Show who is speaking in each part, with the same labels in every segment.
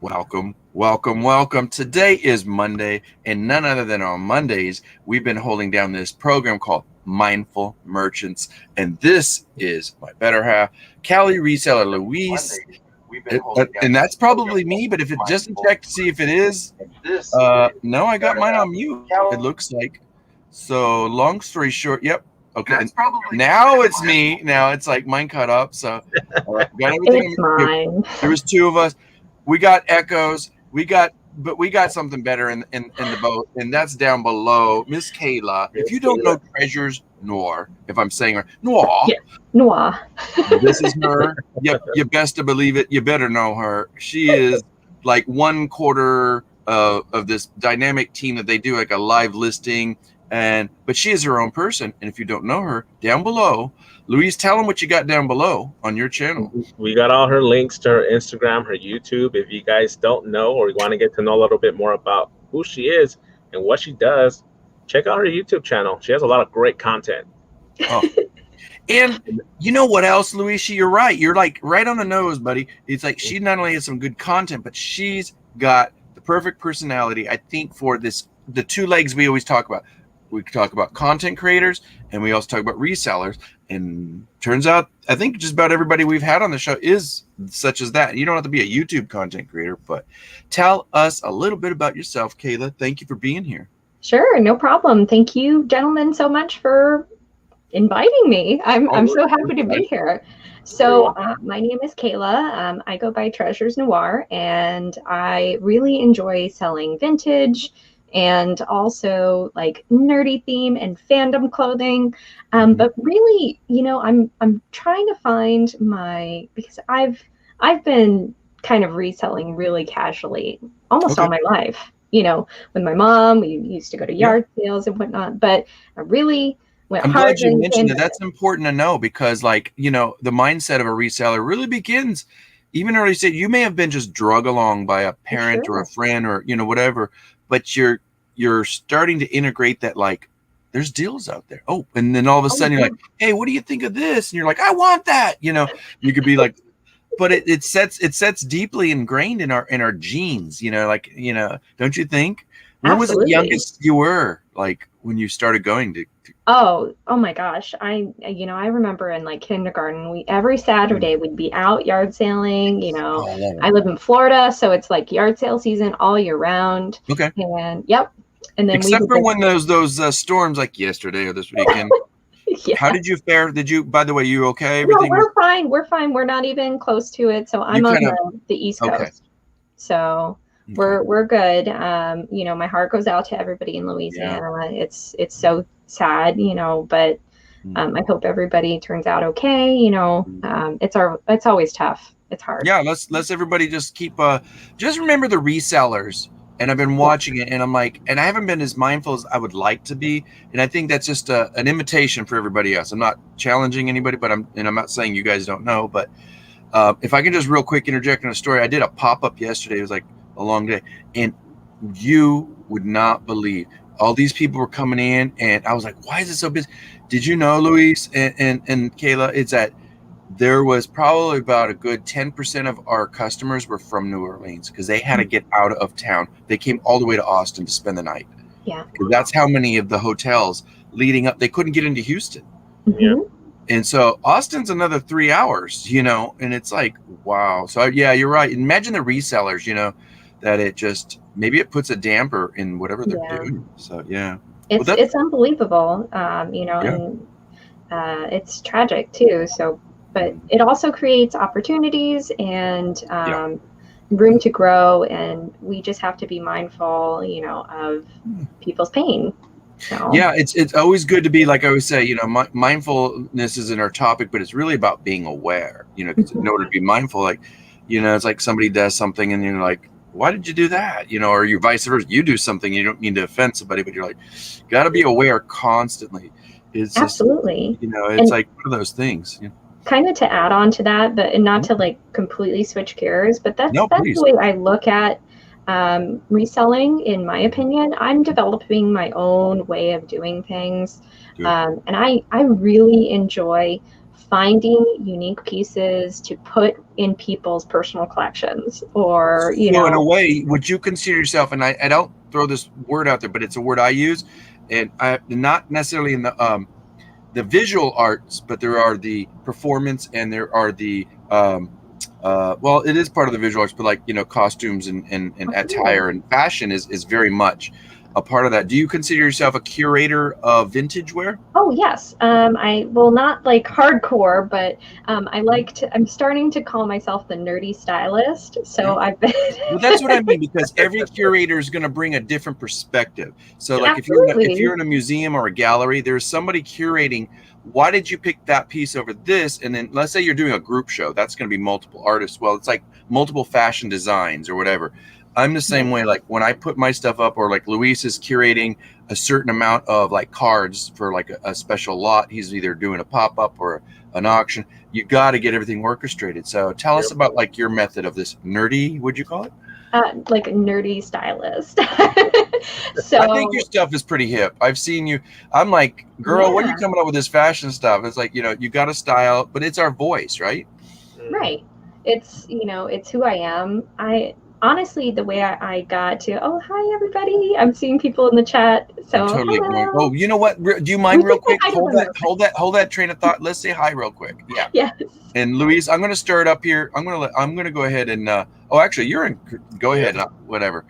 Speaker 1: Welcome, welcome, welcome. Today is Monday, and none other than on Mondays, we've been holding down this program called Mindful Merchants. And this is my better half, Cali Reseller Luis. And that's probably me, but if it just to check to see if it is, no, I got mine on mute, it looks like. So long story short, yep. Okay, now it's me. Now it's like mine cut up. So got everything.
Speaker 2: It's mine.
Speaker 1: There was two of us. We got echoes. But we got something better in the boat, and that's down below. Miss Kayla. If you don't know Treasures Noire, if I'm saying her Noire,
Speaker 2: yeah. Noire.
Speaker 1: This is her. Yep, you best to believe it. You better know her. She is like 1/4 of this dynamic team that they do like a live listing, but she is her own person. And if you don't know her, down below. Luis, tell them what you got down below on your channel.
Speaker 3: We got all her links to her Instagram, her YouTube. If you guys don't know or you want to get to know a little bit more about who she is and what she does, check out her YouTube channel. She has a lot of great content.
Speaker 1: Oh. And you know what else, Luis? You're right. You're like right on the nose, buddy. It's like she not only has some good content, but she's got the perfect personality, I think, for the two legs we always talk about. We talk about content creators, and we also talk about resellers. And turns out, I think just about everybody we've had on the show is such as that. You don't have to be a YouTube content creator, but tell us a little bit about yourself, Kayla. Thank you for being here.
Speaker 2: Sure, no problem. Thank you, gentlemen, so much for inviting me. I'm so happy to be here. So my name is Kayla. I go by Treasures Noire, and I really enjoy selling vintage and also like nerdy theme and fandom clothing. But really, you know, I'm trying to find because I've been kind of reselling really casually almost all my life. You know, with my mom, we used to go to yard sales and whatnot, but I really went hard.
Speaker 1: I'm glad you mentioned that. That's important to know because, like, you know, the mindset of a reseller really begins even early stage. You may have been just drug along by a parent or a friend or, you know, whatever, but you're starting to integrate that, like, there's deals out there. Oh, and then all of a sudden you're like, hey, what do you think of this? And you're like, I want that. You know, you could be like, but it sets deeply ingrained in our genes, you know, like, you know, don't you think? When was the youngest you were, like, when you started going to
Speaker 2: Oh my gosh. I remember in like kindergarten, every Saturday we'd be out yard sailing, you know. I live in Florida, so it's like yard sale season all year round.
Speaker 1: Okay.
Speaker 2: And and then
Speaker 1: except for when those storms like yesterday or this weekend. How did you fare? By the way, you okay? Everything?
Speaker 2: No, we're fine. We're not even close to it. So I'm on the East Coast. So we're good. You know, my heart goes out to everybody in Louisiana. It's so sad, you know, but I hope everybody turns out okay. You know, it's always tough. It's hard.
Speaker 1: Yeah, let's everybody just keep just remember the resellers. And I've been watching it, and I'm like, and I haven't been as mindful as I would like to be. And I think that's just an invitation for everybody else. I'm not challenging anybody, but I'm not saying you guys don't know. But if I can just real quick interject in a story, I did a pop-up yesterday. It was like a long day, and you would not believe all these people were coming in, and I was like, why is it so busy? Did you know, Luis and Kayla, it's that there was probably about a good 10% of our customers were from New Orleans because they had to get out of town. They came all the way to Austin to spend the night.
Speaker 2: Yeah.
Speaker 1: That's how many of the hotels leading up, they couldn't get into Houston.
Speaker 2: Yeah.
Speaker 1: And so Austin's another 3 hours, you know, and it's like, wow. So yeah, you're right. Imagine the resellers, you know, that it just, maybe it puts a damper in whatever they're doing. So yeah.
Speaker 2: It's unbelievable, you know, and it's tragic too. So, but it also creates opportunities and room to grow, and we just have to be mindful, you know, of people's pain. So.
Speaker 1: Yeah, it's always good to be, like I always say, you know, mindfulness isn't our topic, but it's really about being aware, you know, because in order to be mindful, like, you know, it's like somebody does something and you're like, why did you do that? You know, or you vice versa, you do something, you don't mean to offend somebody, but you're like, got to be aware constantly. It's
Speaker 2: absolutely,
Speaker 1: just, you know, it's like one of those things. You know?
Speaker 2: Kind of to add on to that, but and not to like completely switch gears, but that's the way I look at reselling. In my opinion, I'm developing my own way of doing things, and I really enjoy finding unique pieces to put in people's personal collections, or
Speaker 1: So in a way, would you consider yourself, and I don't throw this word out there, but it's a word I use, and I not necessarily in the visual arts, but there are the performance and there are the well, it is part of the visual arts, but like, costumes and attire and fashion is very much a part of that. Do you consider yourself a curator of vintage wear?
Speaker 2: Oh yes. I will not like hardcore, but I'm starting to call myself the nerdy stylist. So I've been
Speaker 1: Well, that's what I mean, because every curator is going to bring a different perspective. So like if you're in a museum or a gallery, there's somebody curating, why did you pick that piece over this? And then let's say you're doing a group show, that's going to be multiple artists. Well, it's like multiple fashion designs or whatever. I'm the same way. Like when I put my stuff up, or like Luis is curating a certain amount of like cards for like a special lot. He's either doing a pop-up or an auction. You got to get everything orchestrated. So tell us about like your method of this nerdy, would you call it?
Speaker 2: Like a nerdy stylist. So
Speaker 1: I think your stuff is pretty hip. I've seen you. I'm like, girl, when are you coming up with this fashion stuff? It's like, you got to style, but it's our voice, right?
Speaker 2: Right. It's, it's who I am. Honestly, the way I got to, oh, hi, everybody. I'm seeing people in the chat. So,
Speaker 1: I'm totally ignoring. Oh, you know what? Do you mind real quick? Hold that train of thought. Let's say hi real quick. Yeah.
Speaker 2: Yes.
Speaker 1: And Luis, I'm going to stir it up here. I'm going to go ahead and, actually you're in, go ahead. Whatever.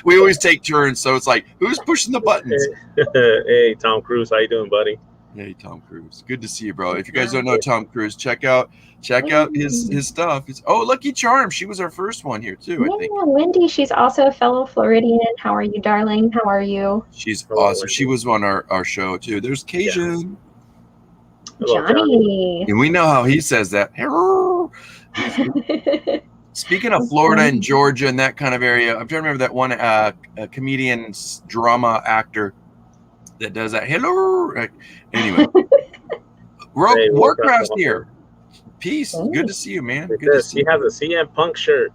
Speaker 1: We always take turns. So it's like, who's pushing the buttons?
Speaker 3: Hey, Tom Cruise. How you doing, buddy?
Speaker 1: Hey, Tom Cruise. Good to see you, bro. If you guys don't know Tom Cruise, check out his stuff. Lucky Charms. She was our first one here too, I think.
Speaker 2: Wendy, she's also a fellow Floridian. How are you, darling? How are you?
Speaker 1: She's awesome. She was on our show too. There's Cajun.
Speaker 3: Hello,
Speaker 2: Johnny.
Speaker 1: And we know how he says that. Speaking of Florida and Georgia and that kind of area, I'm trying to remember that one comedian, drama actor that does that. Hello. Anyway, Warcraft's here. Peace.
Speaker 2: Oh.
Speaker 1: Good to see you, man. Good to see
Speaker 3: he has a CM Punk shirt.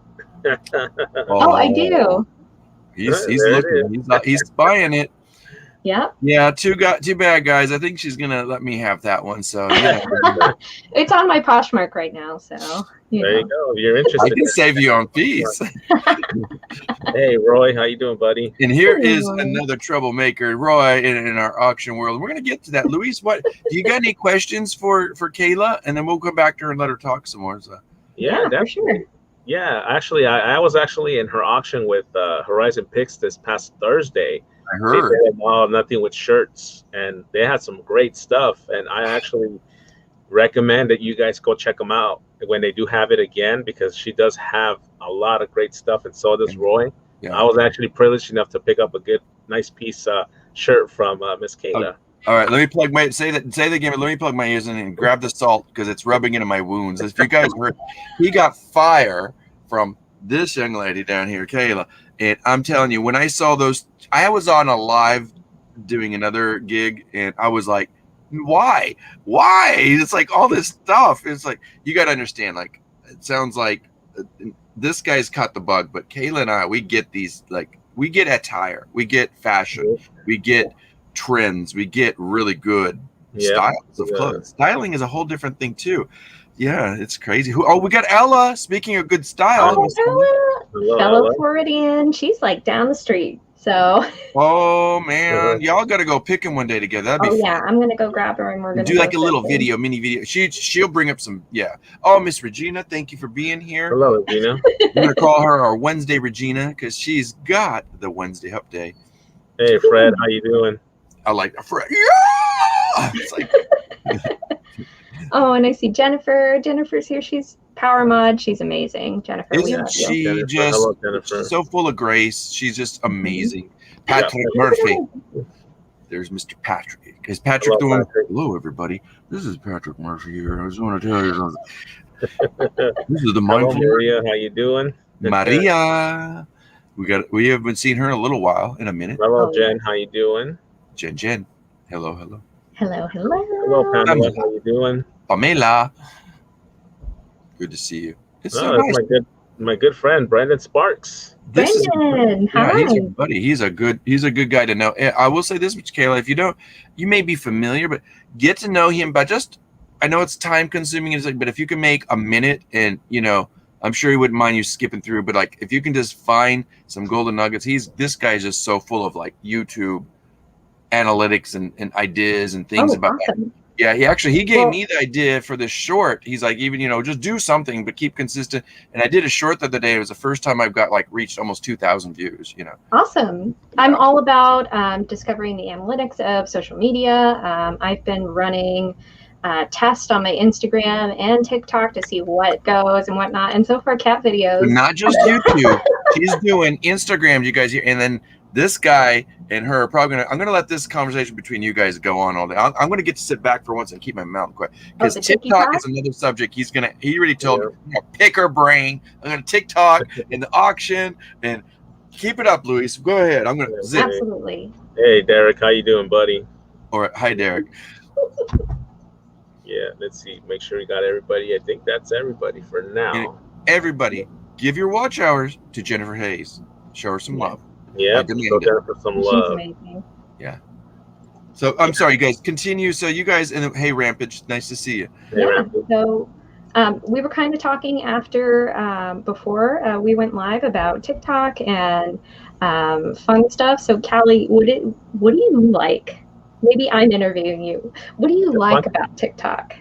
Speaker 2: Oh, I do.
Speaker 1: He's looking. He's buying it.
Speaker 2: Yep.
Speaker 1: Yeah. Too bad, guys. I think she's gonna let me have that one. So yeah.
Speaker 2: It's on my Poshmark right now. So
Speaker 3: there you go. If you're interested,
Speaker 1: I can save you on fees.
Speaker 3: Hey, Roy, how you doing, buddy?
Speaker 1: And here is another troublemaker, Roy, in our auction world. We're gonna get to that. Luis, what do you got any questions for Kayla? And then we'll come back to her and let her talk some more. So.
Speaker 3: Yeah,
Speaker 2: for sure.
Speaker 3: Yeah, actually, I was actually in her auction with Horizon Picks this past Thursday.
Speaker 1: I heard.
Speaker 3: They did all nothing with shirts, and they had some great stuff. And I actually recommend that you guys go check them out when they do have it again, because she does have a lot of great stuff, and so does Roy. Yeah. I was actually privileged enough to pick up a nice piece shirt from Miss Kayla.
Speaker 1: Okay. All right, let me plug my say that again. Let me plug my ears in and grab the salt because it's rubbing into my wounds. If you guys heard, he got fire from this young lady down here, Kayla. And I'm telling you, when I saw those, I was on a live doing another gig, and I was like, why? It's like all this stuff. It's like, you got to understand, like, it sounds like this guy's caught the bug, but Kayla and I, we get these, like, we get attire, we get fashion, we get trends, we get really good styles of clothes. Styling is a whole different thing, too. Yeah, it's crazy. We got Ella. Speaking of good style,
Speaker 2: Ella, fellow Floridian. She's like down the street. So.
Speaker 1: Oh man, y'all got to go picking one day together. That'd be fun.
Speaker 2: Yeah, I'm gonna go grab her and we're gonna
Speaker 1: do like a little mini video. She'll bring up some. Yeah. Oh, Miss Regina, thank you for being here.
Speaker 3: Hello, Regina.
Speaker 1: I'm gonna call her our Wednesday Regina because she's got the Wednesday Up Day.
Speaker 3: Hey, Fred, how you doing?
Speaker 1: I like Fred. Yeah. It's like.
Speaker 2: Oh, and I see Jennifer. Jennifer's here. She's Power Mod. She's amazing. Jennifer.
Speaker 1: Isn't she just so full of grace? She's just amazing. Patrick Murphy. There's Mr. Patrick. Is Patrick doing? Hello, everybody. This is Patrick Murphy here. I just want to tell you. This is the mindful.
Speaker 3: Maria, how you doing?
Speaker 1: Maria. We haven't seen her in a little while. In a minute.
Speaker 3: Hello, Jen. How you doing?
Speaker 1: Jen. Hello.
Speaker 2: Hello.
Speaker 3: Hello, Pamela. How you doing?
Speaker 1: Pamela. Good to see you. It's so nice.
Speaker 3: My good friend Brandon Sparks.
Speaker 2: Brandon, hi.
Speaker 1: He's a buddy. He's a good guy to know. I will say this, Kayla, if you don't, you may be familiar, but get to know him by just I know it's time consuming, but if you can make a minute, and I'm sure he wouldn't mind you skipping through, but like if you can just find some golden nuggets, this guy's just so full of like YouTube analytics and ideas and things about
Speaker 2: awesome.
Speaker 1: that. Yeah, he gave me the idea for this short. He's like, even just do something, but keep consistent. And I did a short the other day. It was the first time I've got like reached almost 2,000 views.
Speaker 2: Awesome. Yeah. I'm all about discovering the analytics of social media. I've been running tests on my Instagram and TikTok to see what goes and whatnot. And so far, cat videos.
Speaker 1: But not just YouTube. She's doing Instagram. You guys hear, and then this guy and her are probably I'm gonna let this conversation between you guys go on all day. I'm gonna get to sit back for once and keep my mouth quiet, because TikTok is another subject. He already told me, I'm gonna pick her brain. I'm gonna TikTok in the auction and keep it up, Luis. Go ahead. I'm gonna zip.
Speaker 2: Absolutely.
Speaker 3: Hey, Derek, how you doing, buddy?
Speaker 1: All right, hi, Derek.
Speaker 3: Yeah, let's see. Make sure we got everybody. I think that's everybody for now.
Speaker 1: Everybody, give your watch hours to Jennifer Hayes. Show her some love.
Speaker 3: Yeah, show Jennifer some love.
Speaker 2: She's amazing.
Speaker 1: Yeah. So I'm sorry, you guys. Continue. So you guys, and hey, Rampage, nice to see you.
Speaker 2: Yeah. So we were kind of talking before we went live about TikTok and fun stuff. So Cali, what do you like? Maybe I'm interviewing you. What do you like about TikTok?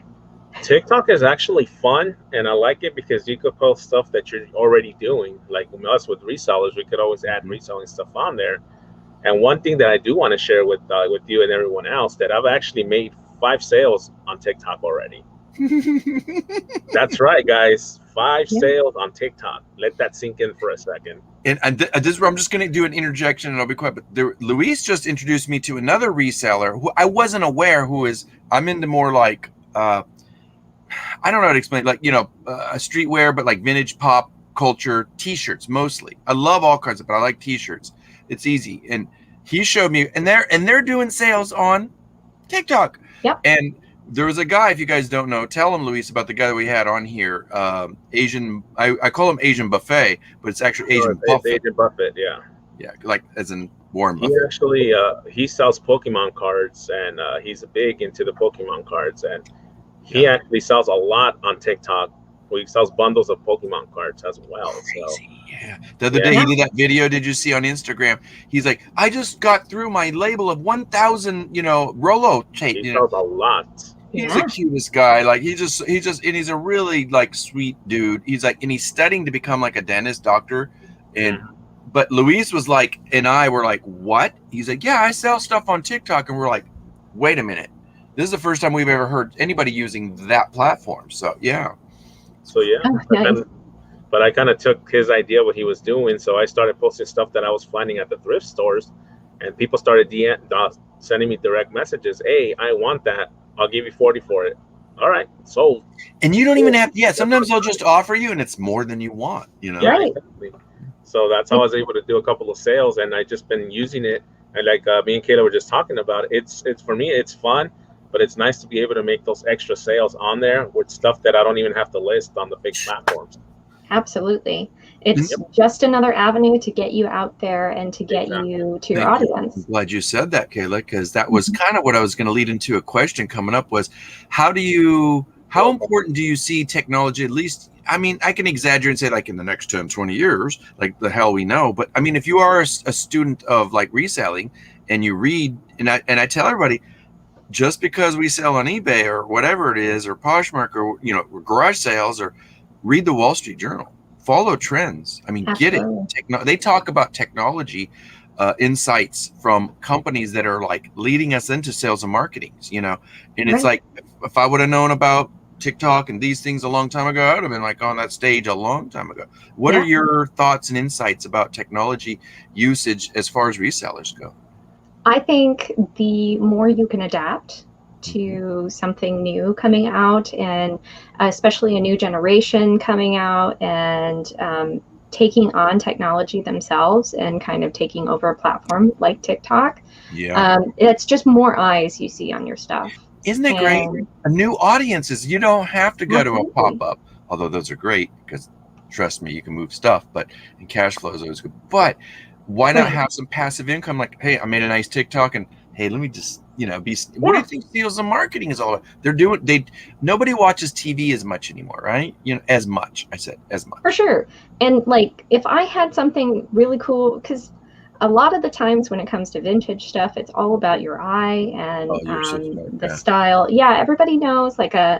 Speaker 3: TikTok is actually fun, and I like it because you could post stuff that you're already doing. Like us with resellers, we could always add reselling stuff on there. And one thing that I do want to share with you and everyone else, that I've actually made 5 sales on TikTok already. That's right, guys. 5 sales on TikTok. Let that sink in for a second.
Speaker 1: And this is where I'm just going to do an interjection, and I'll be quiet. But Luis just introduced me to another reseller who I wasn't aware who is. I'm into more like I don't know how to explain, like a streetwear, but like vintage pop culture T-shirts mostly. I love all kinds of, but I like T-shirts. It's easy. And he showed me, and they're doing sales on TikTok.
Speaker 2: Yep.
Speaker 1: And there was a guy, if you guys don't know, tell him, Luis, about the guy that we had on here, Asian. I call him Asian Buffet, but it's actually Asian Buffet.
Speaker 3: Asian Buffet, yeah.
Speaker 1: Yeah, like as in Warren Buffett.
Speaker 3: He actually he sells Pokemon cards, and he's big into the Pokemon cards, and he actually sells a lot on TikTok. He sells bundles of Pokemon cards as well. So
Speaker 1: yeah. The other day he did that video. Did you see on Instagram? He's like, I just got through my label of 1,000, Rolo tape.
Speaker 3: He sells a lot.
Speaker 1: He's the cutest guy. Like he just, and he's a really like sweet dude. He's like, and he's studying to become like a dentist, doctor. And but Luis was like, and I were like, what? He's like, yeah, I sell stuff on TikTok. And we're like, wait a minute. This is the first time we've ever heard anybody using that platform. So yeah.
Speaker 3: But I kind of took his idea, what he was doing. So I started posting stuff that I was finding at the thrift stores, and people started sending me direct messages. Hey, I want that. I'll give you 40 for it. All right, sold.
Speaker 1: And you don't even have. Yeah, sometimes they'll just offer you, and it's more than you want.
Speaker 2: Right.
Speaker 3: Exactly. So that's how I was able to do a couple of sales, and I just been using it. And like me and Kayla were just talking about, it's for me, it's fun. But it's nice to be able to make those extra sales on there with stuff that I don't even have to list on the big platforms.
Speaker 2: Absolutely. It's just another avenue to get you out there and to get you to your audience.
Speaker 1: I'm glad you said that, Kayla, because that was kind of what I was going to lead into. A question coming up was, how important do you see technology, at least, I mean, I can exaggerate and say like in the next 10, 20 years, like the hell we know. But I mean, if you are a student of like reselling and you read, and I tell everybody, just because we sell on eBay or whatever it is, or Poshmark, or garage sales, or read the Wall Street Journal, follow trends. I mean,
Speaker 2: Absolutely.
Speaker 1: Get it. They talk about technology insights from companies that are like leading us into sales and marketing. And it's like, if I would have known about TikTok and these things a long time ago, I would have been like on that stage a long time ago. What are your thoughts and insights about technology usage as far as resellers go?
Speaker 2: I think the more you can adapt to something new coming out, and especially a new generation coming out and taking on technology themselves and kind of taking over a platform like TikTok, it's just more eyes you see on your stuff.
Speaker 1: Isn't it great? New audiences. You don't have to go to a pop-up, although those are great because trust me, you can move stuff, and cash flow is always good. But why not have some passive income? Like, hey, I made a nice TikTok, and hey, let me just you know, what do you think sales and marketing is all about? Nobody watches TV as much anymore, right? You know, as much. I said as much.
Speaker 2: For sure. And like, if I had something really cool, because a lot of the times when it comes to vintage stuff, it's all about your eye and the style. Yeah, everybody knows like an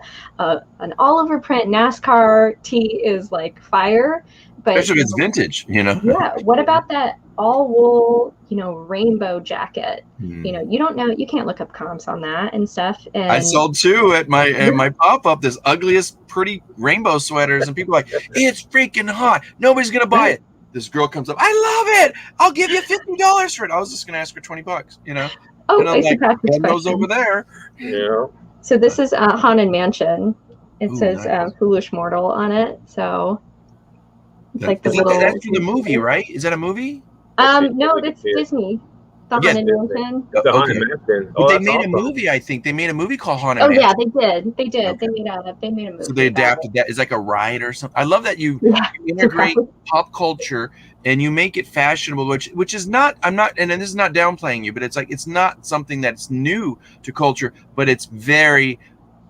Speaker 2: Oliver print NASCAR tee is like fire, but
Speaker 1: especially if it's vintage, you know.
Speaker 2: Yeah. What about that all wool, you know, rainbow jacket? You know, you can't look up comps on that and stuff. And
Speaker 1: I sold two at my pop-up, this ugliest pretty rainbow sweaters, and people are like, it's freaking hot, nobody's gonna buy it. This girl comes up, I love it, I'll give you $50 for it. I was just gonna ask her $20, you know.
Speaker 2: Oh,
Speaker 1: and I'm like, those over there.
Speaker 3: Yeah.
Speaker 2: So this is Haunted Mansion. It says nice. Foolish Mortal on it. So it's like that's
Speaker 1: from the movie, right? Is that a movie?
Speaker 2: No, that's Disney. The Haunted Mansion.
Speaker 3: The Haunted Mansion.
Speaker 1: But they made a movie, I think. They made a movie called Haunted Mansion.
Speaker 2: Oh yeah, they did. They did. Okay. They made a movie.
Speaker 1: So they adapted that. It's like a ride or something. I love that you integrate pop culture and you make it fashionable, which is not, and this is not downplaying you, but it's like, it's not something that's new to culture, but it's very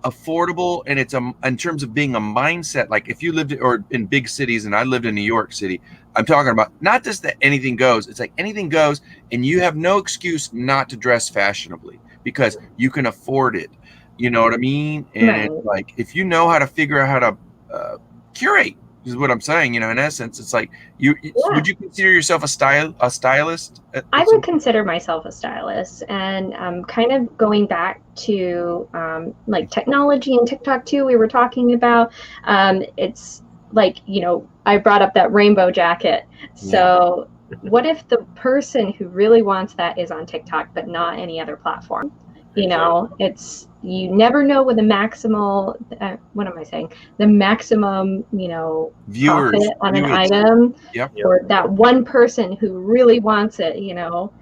Speaker 1: affordable, and it's in terms of being a mindset. Like if you lived in big cities, and I lived in New York City, I'm talking about not just that anything goes. It's like anything goes, and you have no excuse not to dress fashionably because you can afford it. You know what I mean? And it's like if you know how to figure out how to curate, is what I'm saying. You know, in essence, it's like would you consider yourself a stylist?
Speaker 2: I would consider myself a stylist, and kind of going back to like technology and TikTok too. We were talking about it's like, you know, I brought up that rainbow jacket. So what if the person who really wants that is on TikTok but not any other platform? You know, you never know what the maximal, the maximum, you know,
Speaker 1: viewers
Speaker 2: profit on an item, or that one person who really wants it, you know,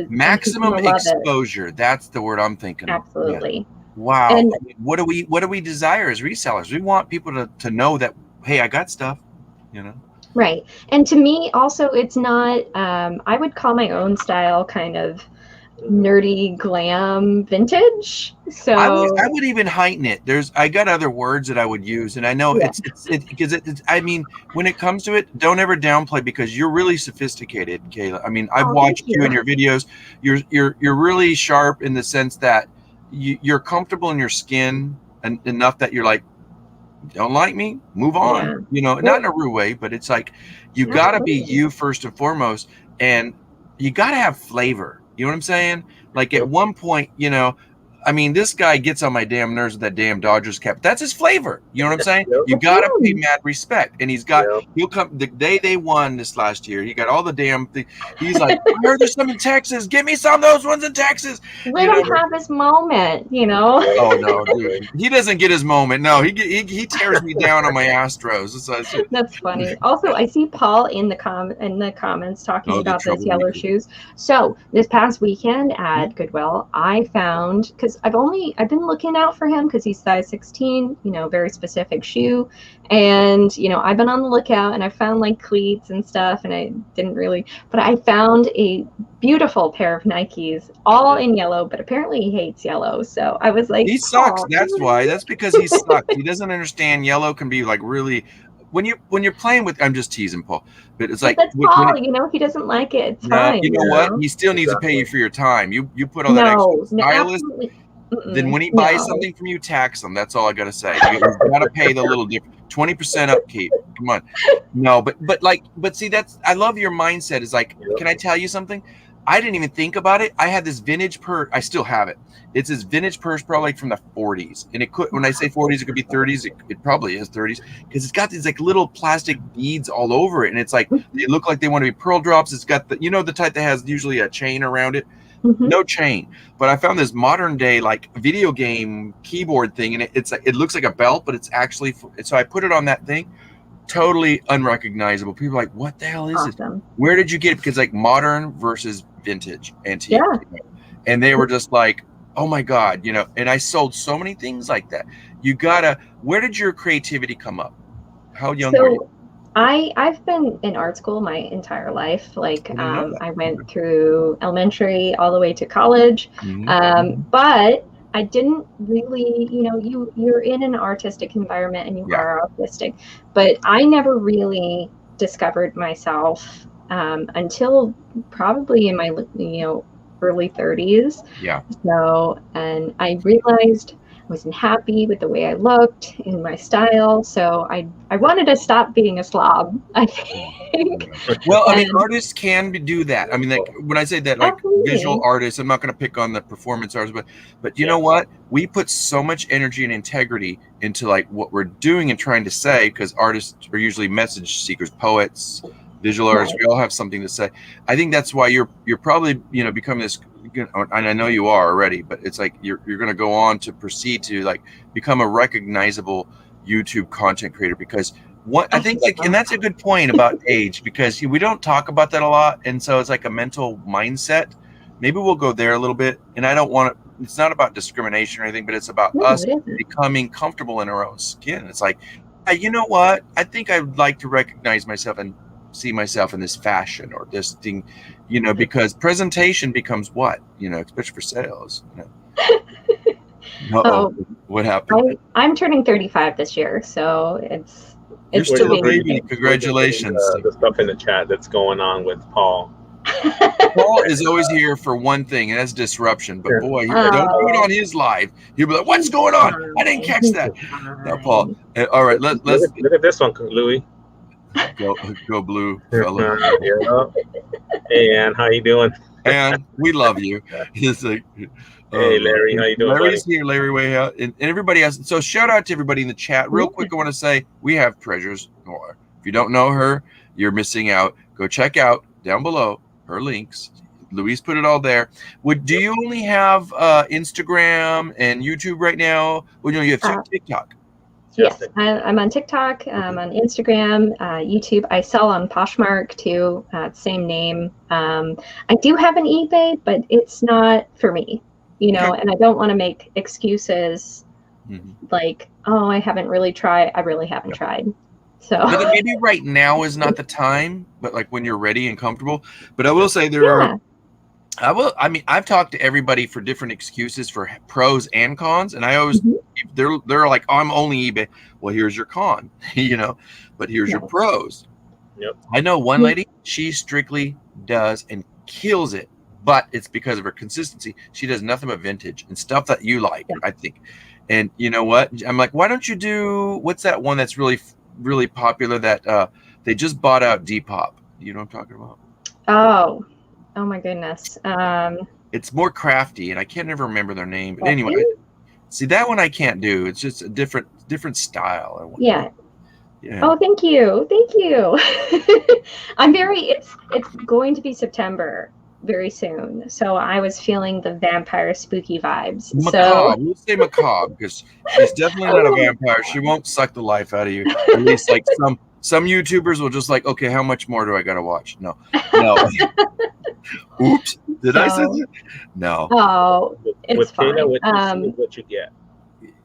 Speaker 1: maximum exposure. That's the word I'm thinking.
Speaker 2: Absolutely.
Speaker 1: Yeah. Wow. And what do we desire as resellers? We want people to know that, hey, I got stuff, you know?
Speaker 2: Right. And to me also, it's not, I would call my own style kind of nerdy glam vintage. So
Speaker 1: I would even heighten it. I got other words that I would use, and I know it's because I mean, when it comes to it, don't ever downplay, because you're really sophisticated, Kayla. I mean, I've watched you in your videos. You're really sharp in the sense that you're comfortable in your skin enough that you're like, don't like me, move on. You know, not in a rude way, but it's like you gotta be you first and foremost, and you gotta have flavor. You know what I'm saying? Like at one point, you know, I mean, this guy gets on my damn nerves with that damn Dodgers cap. That's his flavor. You know what I'm saying? You got to pay mad respect. And he'll come the day they won this last year. He got all the damn thing. He's like, I heard there's some in Texas. Give me some of those ones in Texas.
Speaker 2: Let him have his moment, you know?
Speaker 1: Oh, no, dude. He doesn't get his moment. No, he tears me down on my Astros.
Speaker 2: That's funny. Also, I see Paul in the comments talking about those yellow shoes. So this past weekend at Goodwill, I found, because I've been looking out for him because he's size 16, you know, very specific shoe. And, you know, I've been on the lookout, and I found like cleats and stuff, and I didn't really, but I found a beautiful pair of Nikes, all in yellow, but apparently he hates yellow. So I was like,
Speaker 1: he sucks. That's why. That's because he sucks. He doesn't understand yellow can be like really, when you're playing with, I'm just teasing Paul, but it's like,
Speaker 2: that's Paul, you know, he doesn't like it. It's fine.
Speaker 1: You know what? He still needs to pay you for your time. You put all that extra stylist. Then when he buys something from you, tax him. That's all I gotta say. You gotta pay the little difference, 20% upkeep. Come on. No, but see, I love your mindset. Is like, can I tell you something? I didn't even think about it. I had this vintage purse. I still have it. It's this vintage purse, probably from the 40s. And it could, when I say 40s, it could be 30s. It probably is 30s, because it's got these like little plastic beads all over it, and it's like they look like they want to be pearl drops. It's got the the type that has usually a chain around it. No chain, but I found this modern day like video game keyboard thing, and it looks like a belt, but it's actually, so I put it on that thing. Totally unrecognizable. People are like, what the hell is it? Where did you get it? Because like modern versus vintage antique.
Speaker 2: Yeah.
Speaker 1: And they were just like, oh my God, you know, and I sold so many things like that. Where did your creativity come up? How young were you?
Speaker 2: I've been in art school my entire life. Like,
Speaker 1: I didn't know that.
Speaker 2: I went through elementary all the way to college,
Speaker 1: Mhm.
Speaker 2: but I didn't really, you're in an artistic environment and you
Speaker 1: Yeah.
Speaker 2: are artistic, but I never really discovered myself until probably in my, early 30s.
Speaker 1: Yeah.
Speaker 2: So, and I realized I wasn't happy with the way I looked in my style. So I wanted to stop being a slob, I think.
Speaker 1: Well, I mean,
Speaker 2: And
Speaker 1: artists can do that. I mean, like when I say that, like visual
Speaker 2: absolutely.
Speaker 1: artists, I'm not going to pick on the performance artists, but you know what? We put so much energy and integrity into like what we're doing and trying to say, because artists are usually message seekers, poets, visual artists.
Speaker 2: Right.
Speaker 1: We all have something to say. I think that's why you're probably becoming this. And I know you are already, but it's like you're going to go on to proceed to like become a recognizable YouTube content creator, because what I think, like, and that's a good point about age, because we don't talk about that a lot, and so it's like a mental mindset. Maybe we'll go there a little bit, and I don't want to. It's not about discrimination or anything, but it's about
Speaker 2: No,
Speaker 1: us
Speaker 2: it isn't.
Speaker 1: becoming comfortable in our own skin. It's like, hey, you know what? I think I'd like to recognize myself and see myself in this fashion or this thing, because presentation becomes what, especially for sales.
Speaker 2: Oh,
Speaker 1: What happened?
Speaker 2: I'm turning 35 this year, so it's
Speaker 1: You're
Speaker 2: it's
Speaker 1: still a
Speaker 2: doing
Speaker 1: baby. Congratulations.
Speaker 3: The stuff in the chat that's going on with Paul.
Speaker 1: Paul is always here for one thing, and that's disruption. But boy, don't do it on his live. He'll be like, "What's going on? I didn't catch that." No, Paul. All right, let's
Speaker 3: look at this one, Louie.
Speaker 1: Go blue, fellow.
Speaker 3: Hey, Ann, how you doing?
Speaker 1: And we love you. It's like,
Speaker 3: hey, Larry, how you doing,
Speaker 1: Larry's
Speaker 3: buddy?
Speaker 1: here, Larry way out, and everybody else. So shout out to everybody in the chat. Real quick, I want to say we have Treasures Noire. If you don't know her, you're missing out. Go check out down below her links. Luis put it all there. Do you only have Instagram and YouTube right now? Well, you have TikTok.
Speaker 2: Yes, I'm on TikTok, on Instagram, YouTube. I sell on Poshmark too, same name. I do have an eBay, but it's not for me, and I don't want to make excuses like, oh, I haven't really tried. I really haven't tried. So
Speaker 1: but maybe right now is not the time, but like when you're ready and comfortable. But I will say there are. I've talked to everybody for different excuses for pros and cons, and I always they're like, oh, I'm only eBay. Well, here's your con, but here's your pros.
Speaker 3: Yep.
Speaker 1: I know one lady, she strictly does and kills it, but it's because of her consistency. She does nothing but vintage and stuff that you like, I think. And you know what? I'm like, why don't you do what's that one that's really, really popular that they just bought out Depop? You know what I'm talking about?
Speaker 2: Oh my goodness.
Speaker 1: It's more crafty, and I can't ever remember their name. But anyway, see, that one I can't do. It's just a different style.
Speaker 2: Yeah. Oh, thank you. It's going to be September very soon. So I was feeling the vampire spooky vibes.
Speaker 1: Macabre. We'll say macabre because she's definitely not a vampire. She won't suck the life out of you. At least like some YouTubers will just like, okay, how much more do I got to watch? No. Oops. Did I say that? No.
Speaker 2: Oh, it's
Speaker 3: with
Speaker 2: fine.
Speaker 3: Kayla, what you see is what you get.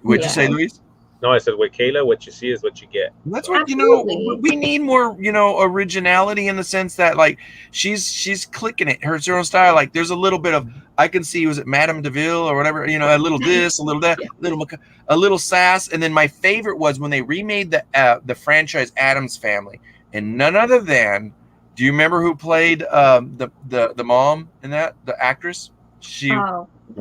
Speaker 1: What'd you say, Luis?
Speaker 3: No, I said with Kayla, what you see is what you get.
Speaker 1: That's what we need more, originality in the sense that like she's clicking it, her own style. Like there's a little bit of I can see, was it Madame DeVille or whatever, a little this, a little that, a little sass. And then my favorite was when they remade the franchise Addams Family, and none other than, do you remember who played the mom in that, the actress?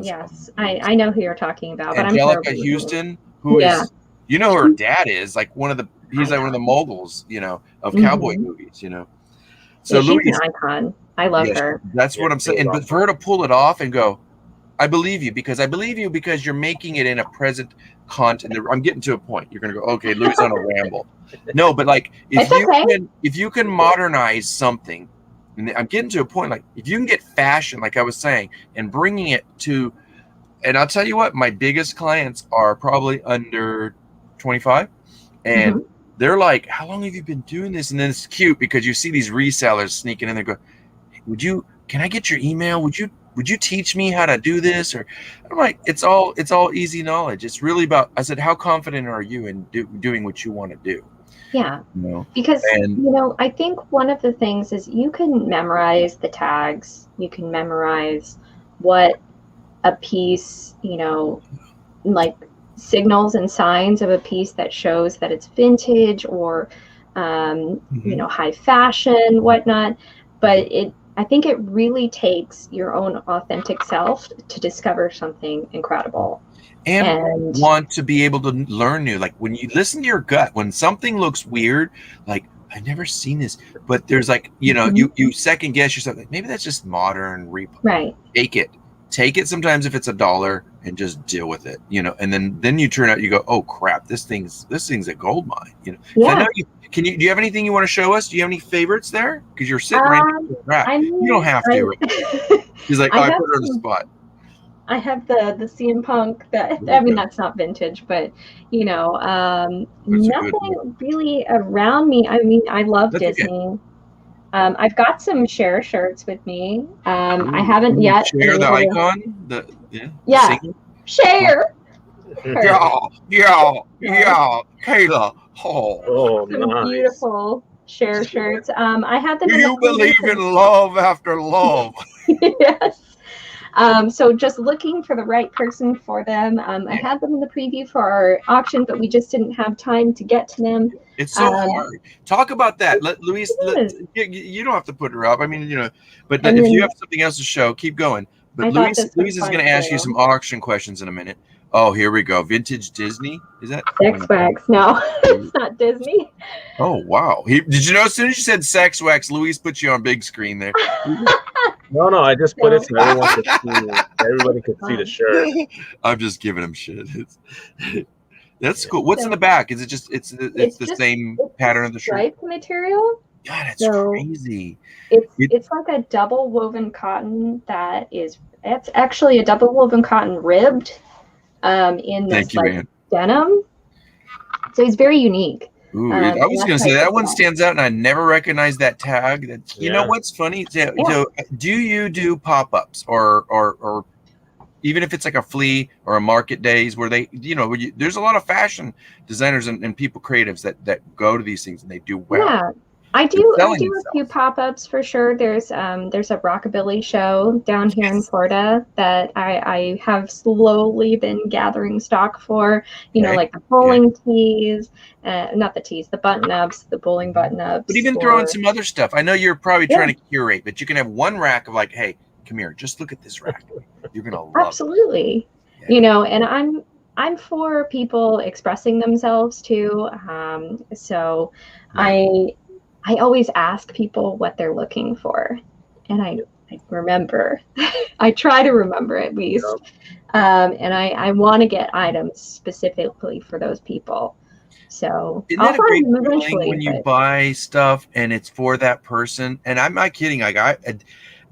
Speaker 2: Yes, I know who you're talking about. But
Speaker 1: Angelica Houston, who is. You know who her dad is, like he's like one of the moguls, of cowboy movies, So
Speaker 2: she's an icon. I love her.
Speaker 1: That's what I'm saying. But for her to pull it off and go, I believe you because you're making it in a present content. I'm getting to a point. You're gonna go, okay, Louis on a ramble. No, but like if you can modernize something, and I'm getting to a point, like if you can get fashion, like I was saying, and bringing it to, and I'll tell you what, my biggest clients are probably under 25, and they're like, how long have you been doing this? And then it's cute because you see these resellers sneaking in there, go, hey, can I get your email? Would you teach me how to do this? Or I'm like, it's all easy knowledge. It's really about, I said, how confident are you in doing what you want to do?
Speaker 2: Yeah.
Speaker 1: You know?
Speaker 2: Because,
Speaker 1: And
Speaker 2: I think one of the things is you can memorize the tags. You can memorize what a piece, like signals and signs of a piece that shows that it's vintage or, high fashion, whatnot. But I think it really takes your own authentic self to discover something incredible.
Speaker 1: and want to be able to learn new. Like when you listen to your gut, when something looks weird, like I've never seen this, but there's like, you second guess yourself. Like, maybe that's just modern
Speaker 2: right.
Speaker 1: Take it sometimes if it's $1 and just deal with it, and then you turn out, you go, oh crap, this thing's a gold mine,
Speaker 2: Yeah.
Speaker 1: So I know do you have anything you want to show us? Do you have any favorites there? Because you're sitting right next to the rack. You don't have to. He's like, I put her on the spot.
Speaker 2: I have the CM Punk that, that's not vintage, but nothing really around me. I mean, I love Disney. Okay. I've got some Cher shirts with me. I haven't yet.
Speaker 1: Cher, the icon?
Speaker 2: Yeah. Cher.
Speaker 1: Yeah, Kayla.
Speaker 3: Oh,
Speaker 2: some
Speaker 3: nice.
Speaker 2: Beautiful Cher shirts. I had them.
Speaker 1: Do you believe in love after love?
Speaker 2: Yes. So just looking for the right person for them. I had them in the preview for our auction, but we just didn't have time to get to them.
Speaker 1: It's so hard. Talk about that. Luis, you don't have to put her up. I mean, but if you have something else to show, keep going. But Luis is going to ask you some auction questions in a minute. Oh, here we go. Vintage Disney? Is that?
Speaker 2: Sex Wax. No, it's not Disney.
Speaker 1: Oh, wow. Did you know as soon as you said Sex Wax, Luis put you on big screen there?
Speaker 3: No, I just put it so everybody could see the shirt.
Speaker 1: I'm just giving him shit. That's cool. What's in the back? Is it just it's the same pattern of the shirt?
Speaker 2: Striped material.
Speaker 1: God, that's crazy.
Speaker 2: It's like a double woven cotton it's actually a double woven cotton ribbed in this denim. So it's very unique.
Speaker 1: Ooh, I was going to say that one stands out, and I never recognized that tag. You know what's funny? So, do you do pop-ups or even if it's like a flea or a market days where they, there's a lot of fashion designers and people creatives that go to these things and they do well.
Speaker 2: Yeah. I do a few pop-ups for sure. There's a rockabilly show down here in Florida that I have slowly been gathering stock for, like the bowling tees, not the tees, the button-ups, the bowling button-ups.
Speaker 1: But even throwing some other stuff. I know you're probably trying to curate, but you can have one rack of like, hey, come here, just look at this rack. You're going to love
Speaker 2: Absolutely. It. And I'm for people expressing themselves too. So I always ask people what they're looking for, and I remember. I try to remember at least, and I want to get items specifically for those people. So
Speaker 1: isn't that a great feeling when you buy stuff and it's for that person? And I'm not kidding. Like I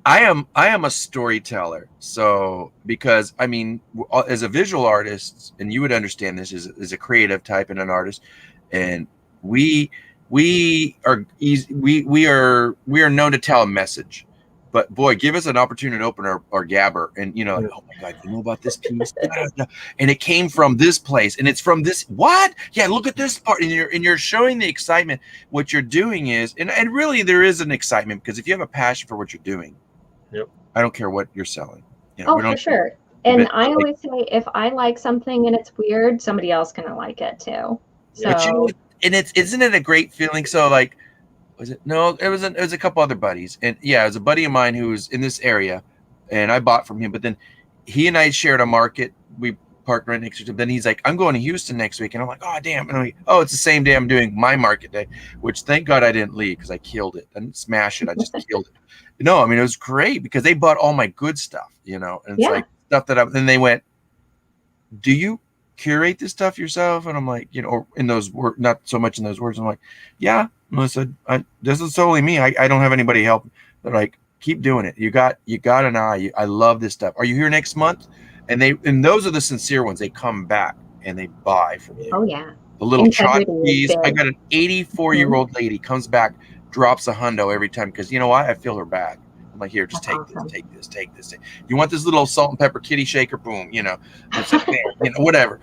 Speaker 1: am a storyteller. So because I mean, as a visual artist, and you would understand this as a creative type and an artist, and we are known to tell a message, but boy, give us an opportunity to open our gabber and oh my God, you know about this piece, and it came from this place, and it's from this look at this part, and you're showing the excitement. What you're doing is, and really there is an excitement, because if you have a passion for what you're doing, I don't care what you're selling.
Speaker 2: For sure. And I always say, if I like something and it's weird, somebody else gonna like it too. So.
Speaker 1: But and isn't it a great feeling? So like, it was a couple other buddies, and it was a buddy of mine who was in this area, and I bought from him. But then he and I shared a market. We parked right next to him. Then he's like, I'm going to Houston next week, and I'm like, oh damn. And I'm like, oh, it's the same day I'm doing my market day, which thank God I didn't leave, because I killed it. I didn't smash it. I just killed it. No, I mean, it was great because they bought all my good stuff, and it's like stuff that then they went, do you curate this stuff yourself? And I'm like, or in those words, not so much in those words. I'm like, yeah, Melissa, this is totally me. I don't have anybody help. They're like, keep doing it. You got an eye. I love this stuff. Are you here next month? And those are the sincere ones. They come back and they buy from you.
Speaker 2: Oh yeah.
Speaker 1: The little tchotchkes. I got an 84-year-old lady comes back, drops $100 every time, because you know what? I feel her bag. I'm like, here, just
Speaker 2: That's
Speaker 1: take
Speaker 2: awesome.
Speaker 1: this. You want this little salt and pepper kitty shaker? Boom, it's like, man, whatever,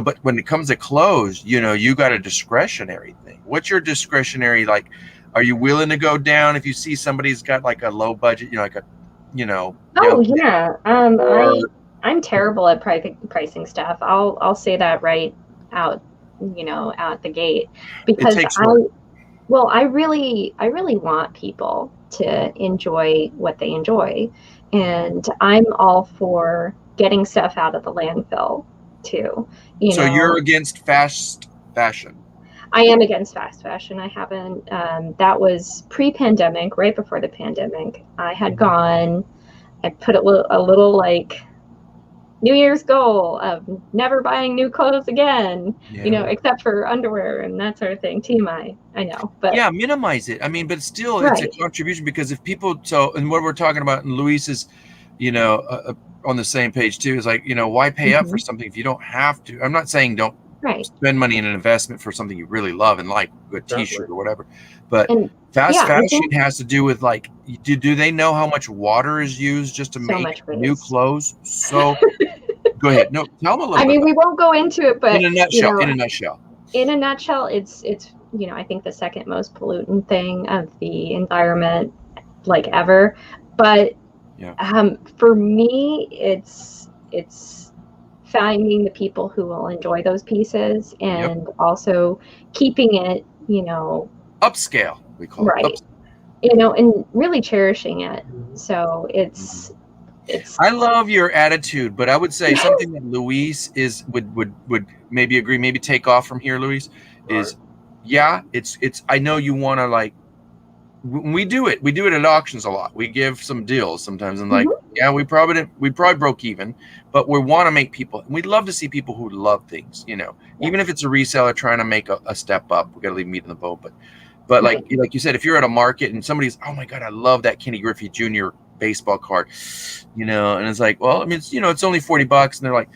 Speaker 1: but when it comes to clothes, you got a discretionary thing. What's your discretionary, like, are you willing to go down if you see somebody's got like a low budget, like a,
Speaker 2: Oh yeah.
Speaker 1: or,
Speaker 2: I'm terrible at pricing stuff. I'll say that right out, out the gate, because
Speaker 1: it takes work.
Speaker 2: I really want people to enjoy what they enjoy, and I'm all for getting stuff out of the landfill too.
Speaker 1: So you're against fast fashion?
Speaker 2: I am against fast fashion. I haven't. That was pre-pandemic, right before the pandemic. I had gone. I put a little like New Year's goal of never buying new clothes again, except for underwear and that sort of thing. TMI, I know, but
Speaker 1: yeah, minimize it. I mean, but still,
Speaker 2: right.
Speaker 1: It's a contribution, because if people, and what we're talking about, and Luis is, on the same page too, is like, why pay up for something if you don't have to? I'm not saying don't spend money in an investment for something you really love and like, a t-shirt or whatever, but fast fashion has to do with, like, do they know how much water is used just to make new clothes? So go ahead. No, tell them a little bit.
Speaker 2: I mean, we won't go into it, but
Speaker 1: in a nutshell,
Speaker 2: it's I think the second most pollutant thing of the environment, like, ever. But for me, it's finding the people who will enjoy those pieces, and also keeping it,
Speaker 1: upscale, we call it.
Speaker 2: And really cherishing it. So it's
Speaker 1: I love your attitude, but I would say something that Luis would maybe agree, maybe take off from here, Luis, is it's I know you want to, like, we do it at auctions a lot. We give some deals sometimes, and like, we probably broke even, but we want to make people, we'd love to see people who love things, even if it's a reseller trying to make a step up. We got to leave meat in the boat, but like you said, if you're at a market and somebody's, oh my God, I love that Kenny Griffey Jr. baseball card, and it's like, well, I mean, it's only $40, and they're like,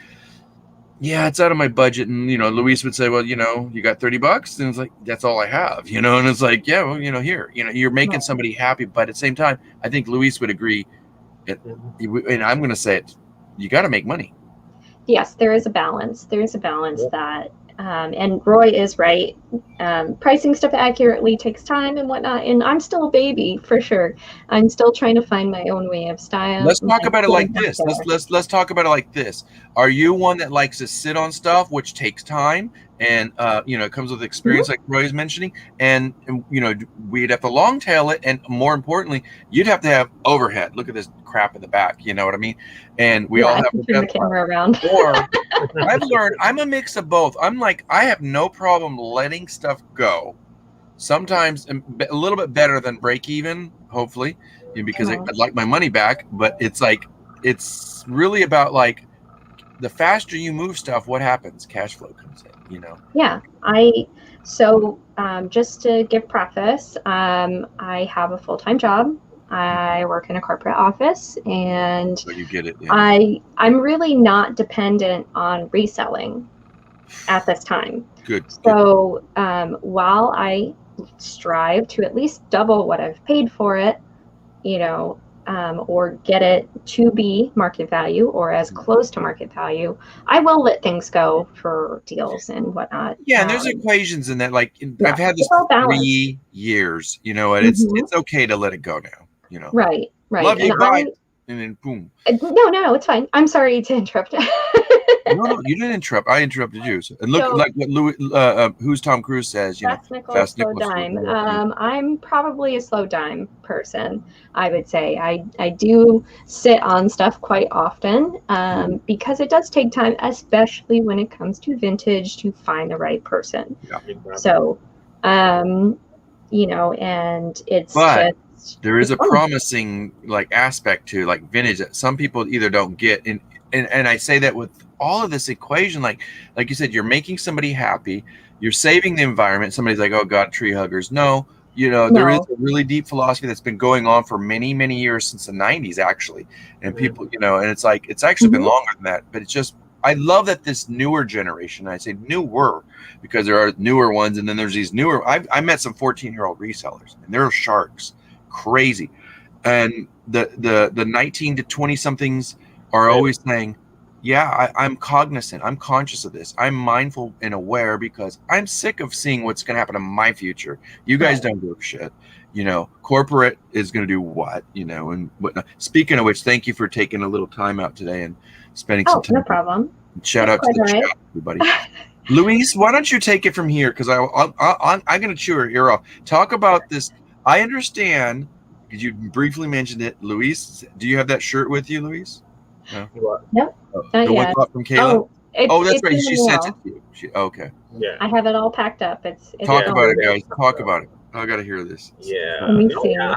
Speaker 1: yeah, it's out of my budget. And Luis would say, well, you got $30, and it's like, that's all I have, and it's like, yeah, well, here, you're making somebody happy. But at the same time, I think Luis would agree, and I'm going to say it, you got to make money.
Speaker 2: Yes, there is a balance. That and Roy is right. Pricing stuff accurately takes time and whatnot. And I'm still a baby, for sure. I'm still trying to find my own way of style.
Speaker 1: Let's talk about it like this. Let's talk about it like this. Are you one that likes to sit on stuff, which takes time, and it comes with experience, like Roy is mentioning, and we'd have to long tail it, and more importantly, you'd have to have overhead. Look at this crap in the back, you know what I mean? And we all have to
Speaker 2: turn the camera around.
Speaker 1: Or I've learned I'm a mix of both. I'm like, I have no problem letting stuff go. Sometimes a little bit better than break even, hopefully, because I'd like my money back. But it's like, it's really about, like, the faster you move stuff, what happens? Cash flow comes in,
Speaker 2: Yeah. Just to give preface, I have a full-time job. I work in a corporate office, and
Speaker 1: so you get it.
Speaker 2: I'm really not dependent on reselling at this time.
Speaker 1: Good.
Speaker 2: So while I strive to at least double what I've paid for it, or get it to be market value or as close to market value, I will let things go for deals and whatnot.
Speaker 1: Yeah, and there's equations in that. Like, I've had this for 3 years, and it's okay to let it go now.
Speaker 2: Right.
Speaker 1: Love you, bye. And then boom.
Speaker 2: No, it's fine. I'm sorry to interrupt.
Speaker 1: No, you didn't interrupt. I interrupted you. And look, like what Louie, who's Tom Cruise says,
Speaker 2: fast nickel, slow dime. I'm probably a slow dime person, I would say. I do sit on stuff quite often, because it does take time, especially when it comes to vintage, to find the right person.
Speaker 1: Yeah, exactly.
Speaker 2: So, and it's
Speaker 1: there is a promising, like, aspect to, like, vintage that some people either don't get, and I say that with all of this equation, like you said, you're making somebody happy, you're saving the environment. Somebody's like, oh God, tree huggers. No, there is a really deep philosophy that's been going on for many, many years, since the 90s, actually, and people, and it's like, it's actually been longer than that, but it's just, I love that this newer generation, I say newer because there are newer ones, and then there's these newer, I met some 14-year-old resellers, and they're sharks, crazy. And the 19 to 20 somethings are always saying, yeah, I'm cognizant, I'm conscious of this, I'm mindful and aware because I'm sick of seeing what's going to happen in my future. You guys don't give a shit. Corporate is going to do what, and whatnot. Speaking of which, thank you for taking a little time out today and spending some time.
Speaker 2: No problem.
Speaker 1: Shout out to the chat, everybody. Luis, why don't you take it from here? Because I'm going to chew her ear off. Talk about this. I understand, because you briefly mentioned it. Luis, do you have that shirt with you, Luis?
Speaker 2: No.
Speaker 1: The one from Kayla? That's right. She sent it to you. Okay.
Speaker 3: Yeah.
Speaker 2: I have it all packed up. It's
Speaker 1: Talk about it, guys. Talk about it. I got to hear this.
Speaker 3: Yeah.
Speaker 2: Let me see.
Speaker 3: Yeah.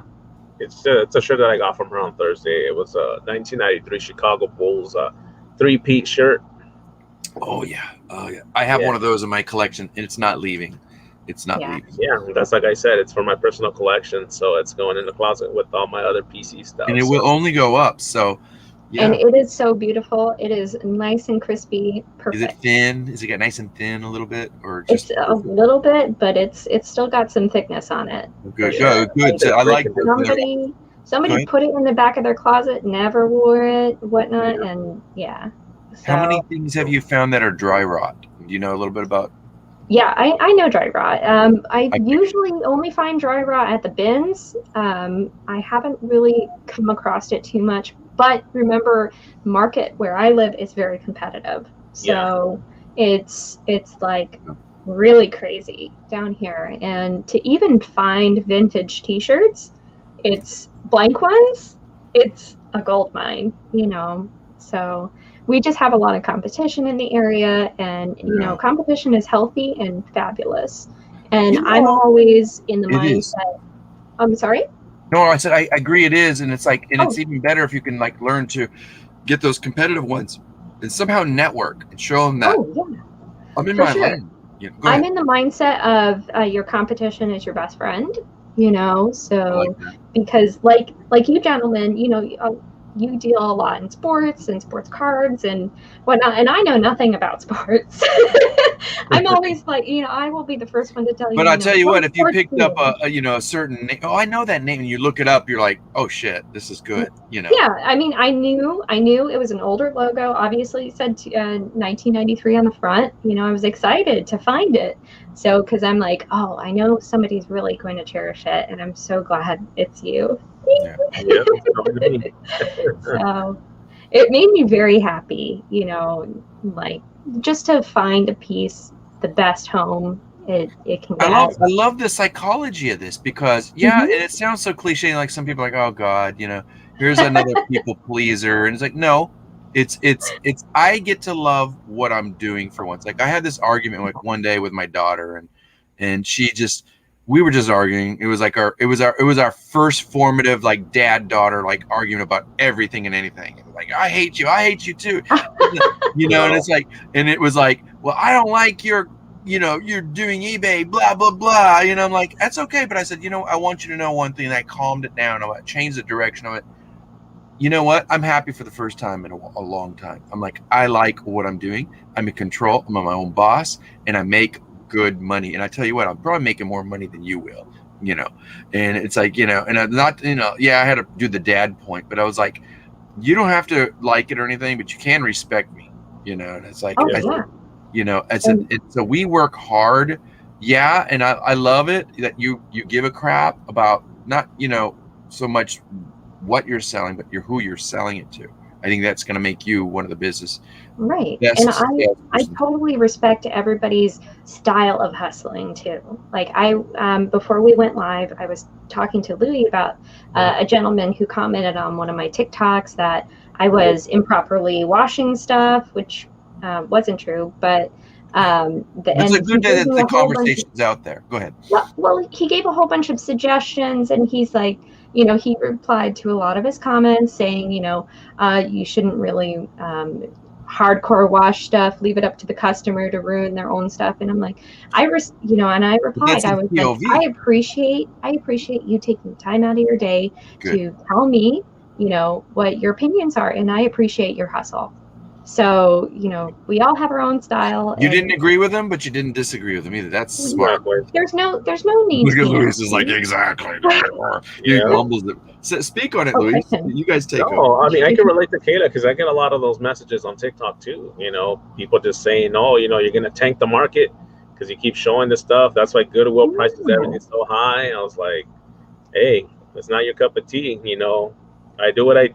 Speaker 3: It's a shirt that I got from her on Thursday. It was a 1993 Chicago Bulls three-peat shirt.
Speaker 1: Oh yeah. I have one of those in my collection, and it's not leaving. It's not leaving.
Speaker 3: Yeah, that's like I said. It's for my personal collection, so it's going in the closet with all my other PC stuff.
Speaker 1: And it will only go up. So. Yeah.
Speaker 2: And it is so beautiful. It is nice and crispy. Perfect.
Speaker 1: Is it thin? Is it got nice and thin a little bit, or just
Speaker 2: it's a little bit, but it's still got some thickness on it.
Speaker 1: Good. Good. I like
Speaker 2: somebody put it in the back of their closet, never wore it, whatnot, and yeah. So,
Speaker 1: how many things have you found that are dry rot? Do you know a little bit about?
Speaker 2: Yeah, I know dry rot. I usually only find dry rot at the bins. I haven't really come across it too much. But remember, market where I live is very competitive. So it's like really crazy down here. And to even find vintage t-shirts, it's blank ones, it's a gold mine, So we just have a lot of competition in the area, and competition is healthy and fabulous. And I'm always in the mindset. I'm sorry?
Speaker 1: No, I said I agree. It is, and it's like, and it's even better if you can like learn to get those competitive ones and somehow network and show them that. I'm in my lane.
Speaker 2: I'm in the mindset of your competition is your best friend. So because like you gentlemen, you deal a lot in sports and sports cards and whatnot, and I know nothing about sports. I'm always like, I will be the first one to tell you.
Speaker 1: But I'll tell you what, if you picked up a certain name, I know that name, and you look it up, you're like, oh shit, this is good. Yeah,
Speaker 2: I mean, I knew it was an older logo. Obviously, it said 1993 on the front. I was excited to find it. So, because I'm like, oh, I know somebody's really going to cherish it, and I'm so glad it's you. So it made me very happy, like just to find a piece, the best home it can get.
Speaker 1: I love the psychology of this because and it sounds so cliche, like some people are like, oh God, here's another people pleaser, and it's like, no, it's I get to love what I'm doing for once. Like I had this argument like one day with my daughter, and we were just arguing. It was like our first formative like dad-daughter like argument about everything and anything. It was like, I hate you too. And it's like, and it was like, well, I don't like you're doing eBay, blah blah blah. I'm like, that's okay. But I said, I want you to know one thing. And I calmed it down. I changed the direction of it. You know what? I'm happy for the first time in a long time. I'm like, I like what I'm doing. I'm in control. I'm my own boss, and I make good money. And I tell you what, I'm probably making more money than you will, and it's like, and I'm not, I had to do the dad point, but I was like, you don't have to like it or anything, but you can respect me, and it's like, so we work hard. Yeah. And I love it that you give a crap about not, so much what you're selling, but who you're selling it to. I think that's going to make you one of the business.
Speaker 2: Right. And I totally respect everybody's style of hustling too. Like before we went live, I was talking to Louie about a gentleman who commented on one of my TikToks that I was improperly washing stuff, which wasn't true, but
Speaker 1: it's a good day that the conversation's out there. Go ahead.
Speaker 2: Well, he gave a whole bunch of suggestions, and he's like, he replied to a lot of his comments saying, you shouldn't really hardcore wash stuff, leave it up to the customer to ruin their own stuff. And I'm like, and I replied, I was
Speaker 1: P.O.V.
Speaker 2: like, I appreciate you taking time out of your day to tell me, what your opinions are. And I appreciate your hustle. So, we all have our own style.
Speaker 1: You didn't agree with him, but you didn't disagree with him either. That's smart.
Speaker 2: There's no need.
Speaker 1: Look at Luis is like, exactly. He mumbles it. So speak on it,
Speaker 2: Oh,
Speaker 1: Luis.
Speaker 2: question.
Speaker 1: You guys take over.
Speaker 3: No, I mean, I can relate to Kayla because I get a lot of those messages on TikTok too. You know, people just saying, "Oh, you know, you're gonna tank the market because you keep showing this stuff. That's why Goodwill prices everything so high." I was like, "Hey, it's not your cup of tea." You know, I do what I.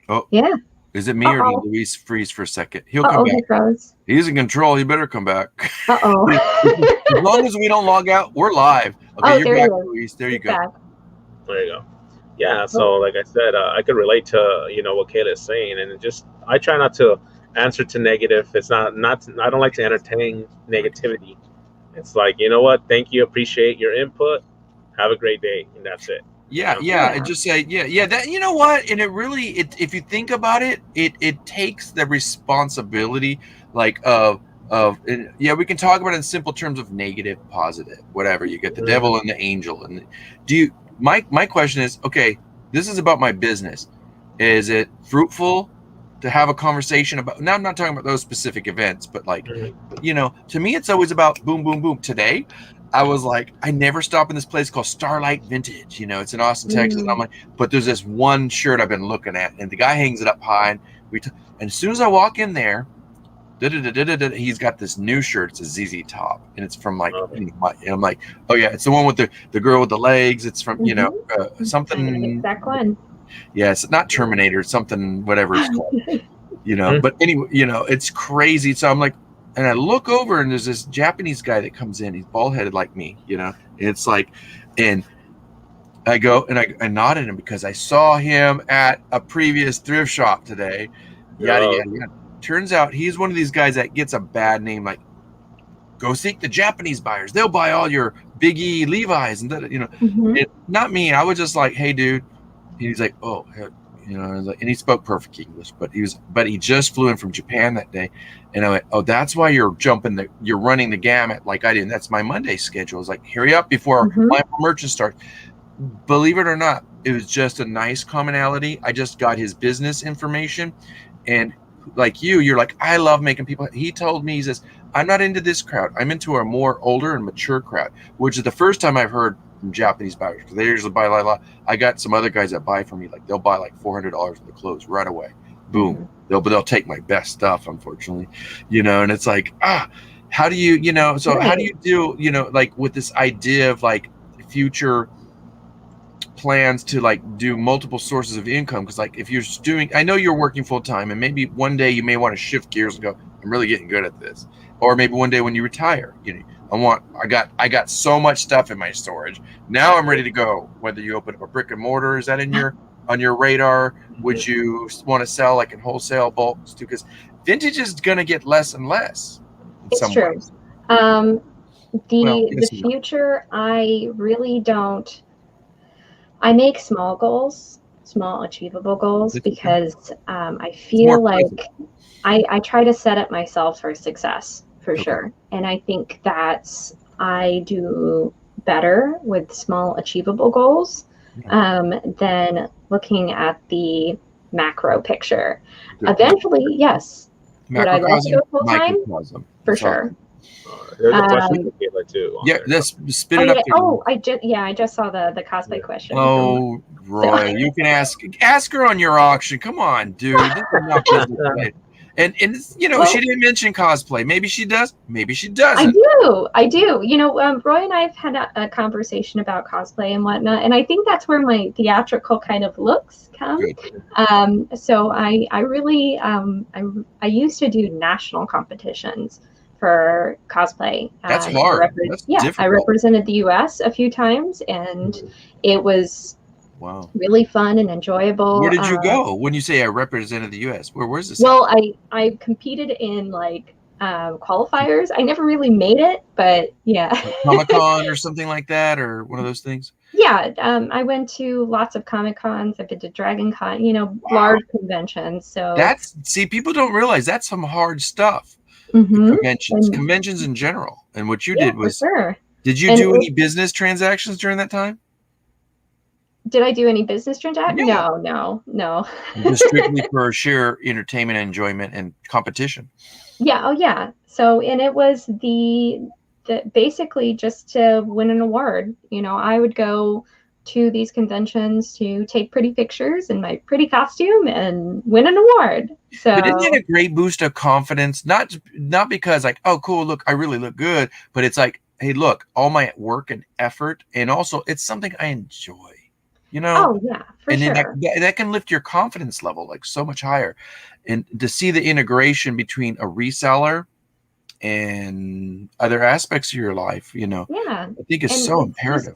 Speaker 1: Oh,
Speaker 2: Yeah.
Speaker 1: is it me or did Luis freeze for a second? He'll come back.
Speaker 2: He froze.
Speaker 1: He's in control. He better come back.
Speaker 2: Uh-oh.
Speaker 1: As long as we don't log out, we're live. Okay, you're back, Luis. There you go.
Speaker 2: Back.
Speaker 3: There you go. Yeah. So, like I said, I could relate to what Kayla is saying, and just I try not to answer to negative. It's not. I don't like to entertain negativity. It's like, you know what? Thank you. Appreciate your input. Have a great day, and that's it.
Speaker 1: Yeah, and just say, that, you know what? And it really, if you think about it, it takes the responsibility, like we can talk about it in simple terms of negative, positive, whatever. You get the devil and the angel, and my question is, okay, this is about my business. Is it fruitful to have a conversation about? Now I'm not talking about those specific events, but like, to me, it's always about boom, boom, boom. Today, I was like, I never stop in this place called Starlight Vintage. It's in Austin, Texas. And I'm like, but there's this one shirt I've been looking at, and the guy hangs it up high. And and as soon as I walk in there, he's got this new shirt. It's a ZZ Top, and it's from like, and I'm like, oh yeah, it's the one with the girl with the legs. It's from something.
Speaker 2: Exact one.
Speaker 1: Yeah, it's not Terminator. It's something, whatever it's called. But anyway, it's crazy. So I'm like. And I look over, and there's this Japanese guy that comes in. He's bald-headed like me, It's like, and I go and I nod at him because I saw him at a previous thrift shop today. Yada, yada, yada. Turns out he's one of these guys that gets a bad name, like, go seek the Japanese buyers. They'll buy all your Big E Levi's. And, not me. I was just like, hey, dude. And he's like, oh, and he spoke perfect English, but he just flew in from Japan that day. And I went, oh, that's why you're running the gamut like I did. And that's my Monday schedule. It's like, hurry up before my merchant starts. Believe it or not, it was just a nice commonality. I just got his business information. And like you're like, I love making people. He told me, he says, I'm not into this crowd. I'm into a more older and mature crowd, which is the first time I've heard from Japanese buyers, because they usually buy a lot. I got some other guys that buy from me, like they'll buy like $400 worth of clothes right away. Boom. They'll take my best stuff, unfortunately, and it's like, how do you, how do you do, like with this idea of like future plans to like do multiple sources of income? Because like if you're doing, I know you're working full time, and maybe one day you may want to shift gears and go, I'm really getting good at this. Or maybe one day when you retire, I got so much stuff in my storage. Now I'm ready to go. Whether you open up a brick and mortar, is that on your radar? Would you want to sell like in wholesale bulks too? Because vintage is going to get less and less.
Speaker 2: It's true. The future, I really don't. I make small goals, small achievable goals, because I feel like I try to set up myself for success. For sure. And I think I do better with small achievable goals than looking at the macro picture. Eventually, yes. Would I love to go full time? For sure.
Speaker 3: There's a question for Kayla too.
Speaker 1: Yeah, let's spit it up.
Speaker 2: I just saw the cosplay question.
Speaker 1: Oh, Roy, you can ask her on your auction. Come on, dude. This is not business. And she didn't mention cosplay. Maybe she does. Maybe she doesn't.
Speaker 2: I do. Roy and I have had a conversation about cosplay and whatnot, and I think that's where my theatrical kind of looks come. So I really I used to do national competitions for cosplay.
Speaker 1: That's hard.
Speaker 2: I represented the U.S. a few times, and it was really fun and enjoyable.
Speaker 1: Where did you go when you say I represented the U.S.? Where's this?
Speaker 2: Well, I competed in like qualifiers. I never really made it, but yeah.
Speaker 1: Comic-Con or something like that, or one of those things?
Speaker 2: Yeah, I went to lots of Comic-Cons. I've been to Dragon Con, large conventions. So
Speaker 1: people don't realize that's some hard stuff. Conventions in general. And what you did was, did you do any business transactions during that time?
Speaker 2: Did I do any business transactions?
Speaker 1: Yeah.
Speaker 2: No.
Speaker 1: Just strictly for sheer entertainment, enjoyment, and competition.
Speaker 2: Yeah. Oh, yeah. So, and it was the basically just to win an award. I would go to these conventions to take pretty pictures in my pretty costume and win an award. So,
Speaker 1: but isn't it a great boost of confidence? Not because like, oh, cool, look, I really look good, but it's like, hey, look, all my work and effort, and also it's something I enjoy, you know.
Speaker 2: Oh yeah, for
Speaker 1: and then
Speaker 2: sure.
Speaker 1: that can lift your confidence level like so much higher, and to see the integration between a reseller and other aspects of your life, you know,
Speaker 2: Yeah,
Speaker 1: I think is
Speaker 2: and
Speaker 1: so imperative.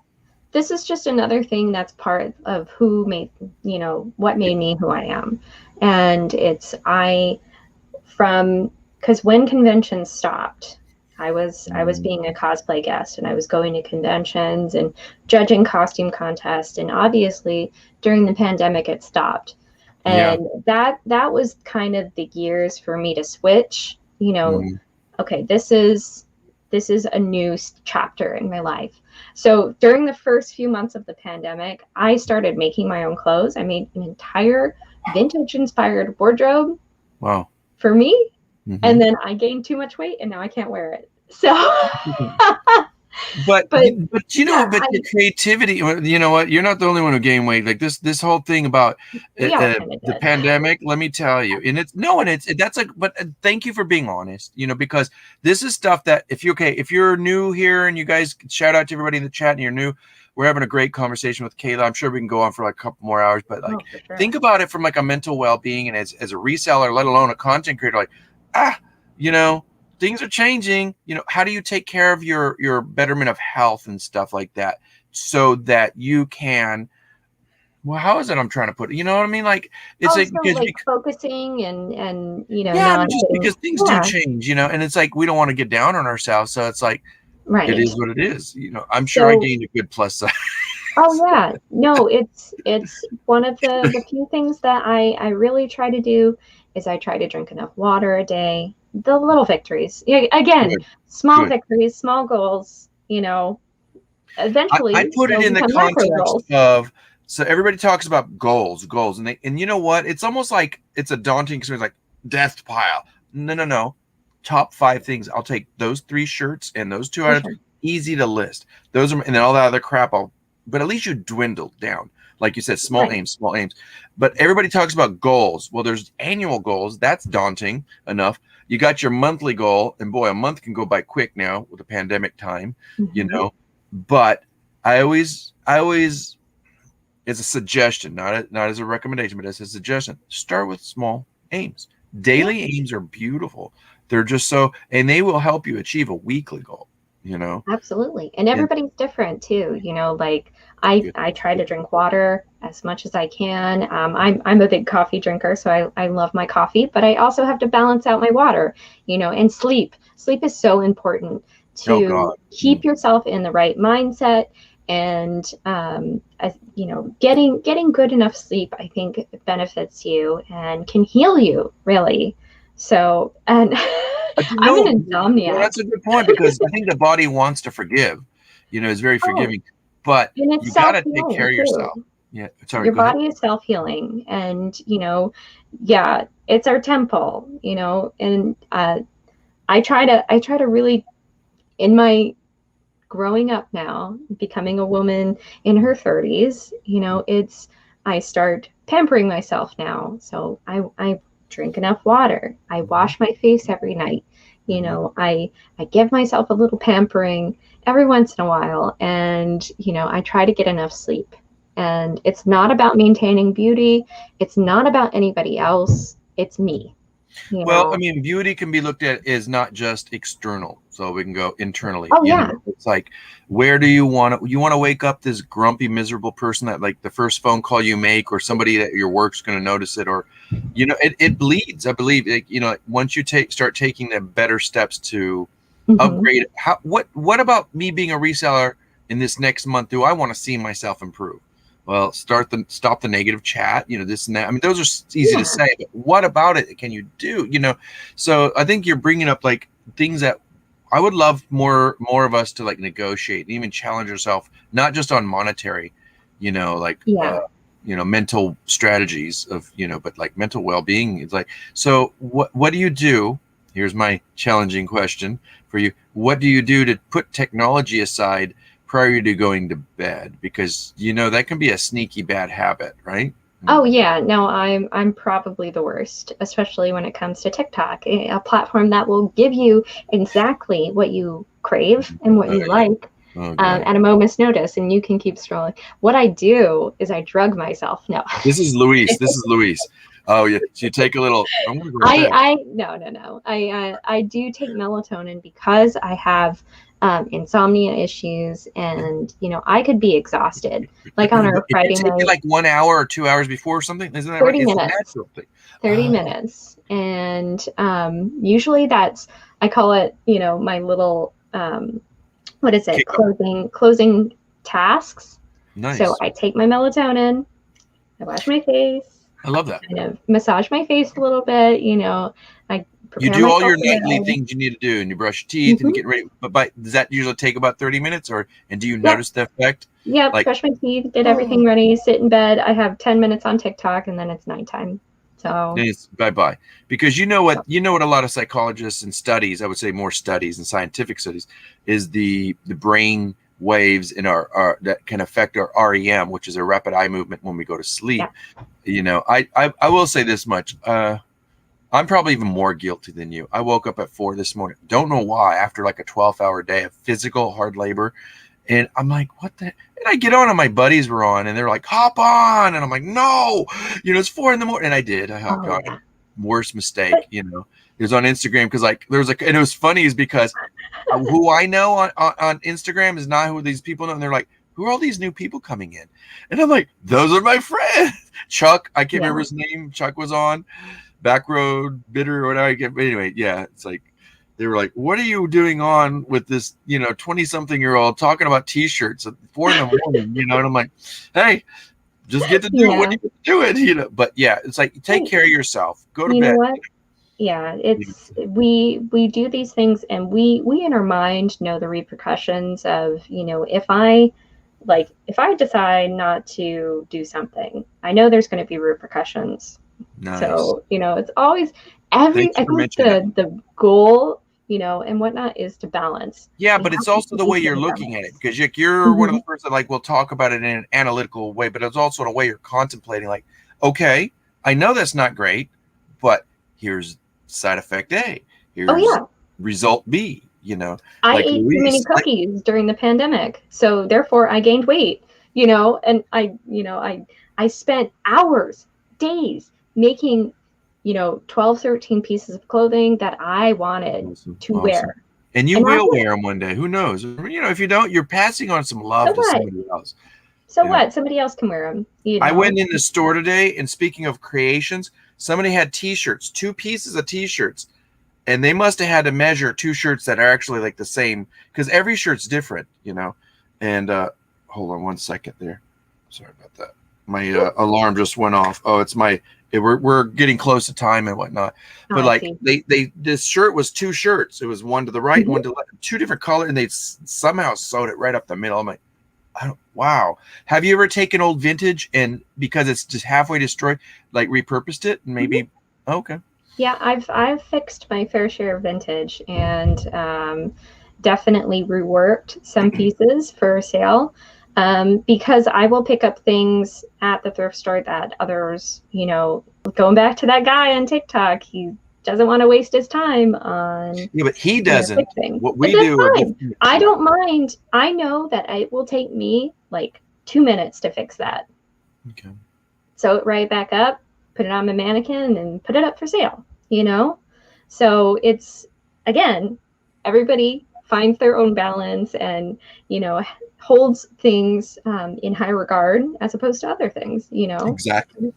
Speaker 2: this is just another thing that's part of who made, you know, what made me who I am. And it's because when conventions stopped, I was being a cosplay guest, and I was going to conventions and judging costume contests, and obviously during the pandemic it stopped. And that was kind of the gears for me to switch, you know. Okay, this is a new chapter in my life. So during the first few months of the pandemic, I started making my own clothes. I made an entire vintage inspired wardrobe for me. And then I gained too much weight and now I can't wear it. So
Speaker 1: but you know, but the creativity, you know what, you're not the only one who gained weight. Like this whole thing about the pandemic, let me tell you, and that's like, but thank you for being honest, you know, because this is stuff that if you're new here, and you guys, shout out to everybody in the chat, and you're new, we're having a great conversation with Kayla. I'm sure we can go on for like a couple more hours, but like, think about it from like a mental well-being, and as a reseller, let alone a content creator, like, you know, things are changing. You know, how do you take care of your betterment of health and stuff like that, so that you can, well, how is it I'm trying to put it? You know what I mean? Like, it's
Speaker 2: like focusing and you know,
Speaker 1: because things do change, you know, and it's like we don't want to get down on ourselves. So it's like, it is what it is. You know, I'm sure I gained a good plus size.
Speaker 2: Oh yeah, no, it's one of the few things that I really try to do is I try to drink enough water a day. The little victories. Yeah, again, small victories, small goals, you know, eventually
Speaker 1: I put it in the context of, so everybody talks about goals, and you know what? It's almost like it's a daunting experience, like death pile. No. Top 5 things. I'll take those 3 shirts and those 2 items. Easy to list. Those are, and then all that other crap, but at least you dwindle down. Like you said, small aims. But everybody talks about goals. Well, there's annual goals. That's daunting enough. You got your monthly goal, and boy, a month can go by quick now with the pandemic time, you know. But I always, it's a suggestion, not as a recommendation, but as a suggestion. Start with small aims. Daily aims are beautiful. They're just so, and they will help you achieve a weekly goal. You know,
Speaker 2: absolutely, and everybody's different too. You know, like I try to drink water as much as I can. I'm a big coffee drinker, so I love my coffee, but I also have to balance out my water. You know, and sleep. Sleep is so important to keep yourself in the right mindset. And you know, getting good enough sleep, I think, benefits you and can heal you, really. So, and I'm an insomniac.
Speaker 1: Well, that's a good point, because I think the body wants to forgive. You know, it's very forgiving, but you got to take care of yourself. Yeah, sorry.
Speaker 2: Your body is self-healing, and you know, it's our temple. You know, and I try to really, in my growing up now, becoming a woman in her 30s, you know, I start pampering myself now. So I drink enough water. I wash my face every night. You know, I give myself a little pampering every once in a while, and you know, I try to get enough sleep. And it's not about maintaining beauty. It's not about anybody else. It's me.
Speaker 1: Well, I mean, beauty can be looked at as not just external, so we can go internally.
Speaker 2: Oh,
Speaker 1: you know? It's like, where do you want to wake up this grumpy, miserable person that, like, the first phone call you make, or somebody that your work's going to notice it, or, you know, it bleeds. I believe, you know, once you start taking the better steps to upgrade. What about me being a reseller in this next month? Do I want to see myself improve? Well, stop the negative chat, you know, this and that. I mean, those are easy to say, but what about it can you do? You know, so I think you're bringing up like things that I would love more of us to like negotiate and even challenge yourself, not just on monetary, you know, like, you know, mental strategies of, you know, but like mental well-being. It's like, so what do you do? Here's my challenging question for you. What do you do to put technology aside prior to going to bed, because that can be a sneaky bad habit, right?
Speaker 2: Oh yeah, no, I'm probably the worst, especially when it comes to TikTok, a platform that will give you exactly what you crave and what you like at a moment's notice, and you can keep scrolling. What I do is I drug myself. No.
Speaker 1: This is Luis. This is Luis. Oh, you take a little. I want to go to bed.
Speaker 2: No. I do take melatonin because I have insomnia issues, and I could be exhausted. Like on our Friday night,
Speaker 1: like 1 hour or 2 hours before or something. Isn't that
Speaker 2: 30
Speaker 1: right?
Speaker 2: minutes.
Speaker 1: It's a natural thing.
Speaker 2: 30 minutes, and usually I call it my little what is it? Closing tasks.
Speaker 1: Nice.
Speaker 2: So I take my melatonin, I wash my face.
Speaker 1: I love that.
Speaker 2: Kind of massage my face a little bit, I
Speaker 1: you do all your nightly things you need to do, and you brush your teeth and you get ready. But does that usually take about 30 minutes, and do you notice the effect?
Speaker 2: Yeah, brush my teeth, get everything ready, sit in bed. I have 10 minutes on TikTok, and then it's nighttime. So
Speaker 1: it's bye-bye. Because you know what a lot of psychologists and studies, I would say more studies and scientific studies, is the brain waves in our that can affect our REM, which is a rapid eye movement when we go to sleep. Yeah. I will say this much. I'm probably even more guilty than you. I woke up at 4 this morning. Don't know why, after like a 12-hour day of physical hard labor. And I'm like, what the? And I get on, and my buddies were on, and they're like, hop on. And I'm like, no, it's 4 a.m. And I did. I hopped on. Yeah. Worst mistake, It was on Instagram because there was and it was funny is because who I know on Instagram is not who these people know. And they're like, who are all these new people coming in? And I'm like, those are my friends. Chuck, I can't remember his name. Chuck was on Backroad Bitter or whatever. Anyway, yeah, it's like, they were like, what are you doing on with this, 20-something-year-old talking about T-shirts at 4 a.m. And I'm like, hey, just get to do what you do it, But yeah, it's like, take care of yourself. Go to bed.
Speaker 2: Know what? Yeah, it's we do these things, and we in our mind know the repercussions of, if I decide not to do something, I know there's going to be repercussions. Nice. So, it's always I think the goal, and whatnot, is to balance.
Speaker 1: Yeah, but it's also the way you're looking at it, because you're one of the first that we'll talk about it in an analytical way, but it's also in a way you're contemplating, like, okay, I know that's not great, but here's side effect A. Here's result B.
Speaker 2: I ate too many cookies during the pandemic, so therefore I gained weight. And I spent hours, days making 12, 13 pieces of clothing that I wanted to wear.
Speaker 1: And you will wear them one day. Who knows? If you don't, you're passing on some love to somebody else.
Speaker 2: So what? Somebody else can wear them.
Speaker 1: I went in the store today, and speaking of creations, somebody had T-shirts, 2 pieces of T-shirts, and they must have had to measure 2 shirts that are actually like the same, because every shirt's different, And hold on 1 second there. Sorry about that. My alarm just went off. Oh, it's we're getting close to time and whatnot. But this shirt was 2 shirts. It was one to the right, one to the left, 2 different colors, and they somehow sewed it right up the middle. I'm like, wow. Have you ever taken old vintage and, because it's just halfway destroyed, repurposed it and maybe? Okay.
Speaker 2: Yeah, I've fixed my fair share of vintage, and definitely reworked some pieces for sale. Because I will pick up things at the thrift store that others, going back to that guy on TikTok, he doesn't want to waste his time on.
Speaker 1: Yeah, but he doesn't. What we do.
Speaker 2: I don't mind. I know that it will take me 2 minutes to fix that.
Speaker 1: Okay.
Speaker 2: Sew it right back up, put it on my mannequin, and put it up for sale, So it's, again, everybody finds their own balance, and, holds things in high regard as opposed to other things,
Speaker 1: Exactly.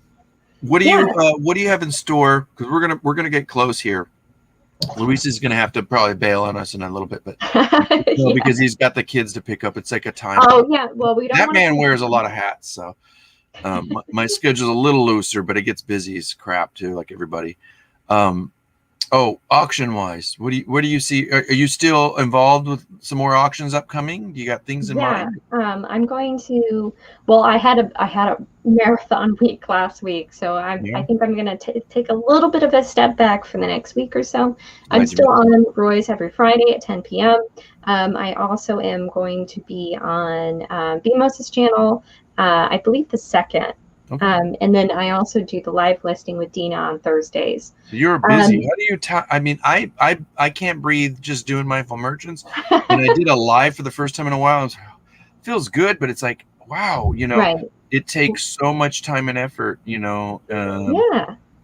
Speaker 1: What do you have in store? Because we're gonna get close here. Luis is gonna have to probably bail on us in a little bit, but because he's got the kids to pick up. It's like a time.
Speaker 2: Oh yeah, well we don't.
Speaker 1: That man wears a lot of hats, so my schedule's a little looser, but it gets busy as crap too, like everybody. Oh, auction wise, where do you see? Are you still involved with some more auctions upcoming? Do you got things in
Speaker 2: Yeah,
Speaker 1: mind?
Speaker 2: I'm going to. Well, I had a marathon week last week, so
Speaker 1: Yeah,
Speaker 2: I think I'm going to take a little bit of a step back for the next week or so. I'm
Speaker 1: glad you
Speaker 2: still
Speaker 1: mentioned.
Speaker 2: on Roy's every Friday at 10 p.m. I also am going to be on BMOS's channel, I believe the second.
Speaker 1: Okay.
Speaker 2: And then I also do the live listing with Dina on Thursdays.
Speaker 1: So you're busy. How do you I mean, I can't breathe just doing mindful merchants. And I did a live for the first time in a while. It feels good, but it's like, wow,
Speaker 2: Right.
Speaker 1: it takes so much time and effort,
Speaker 2: Yeah.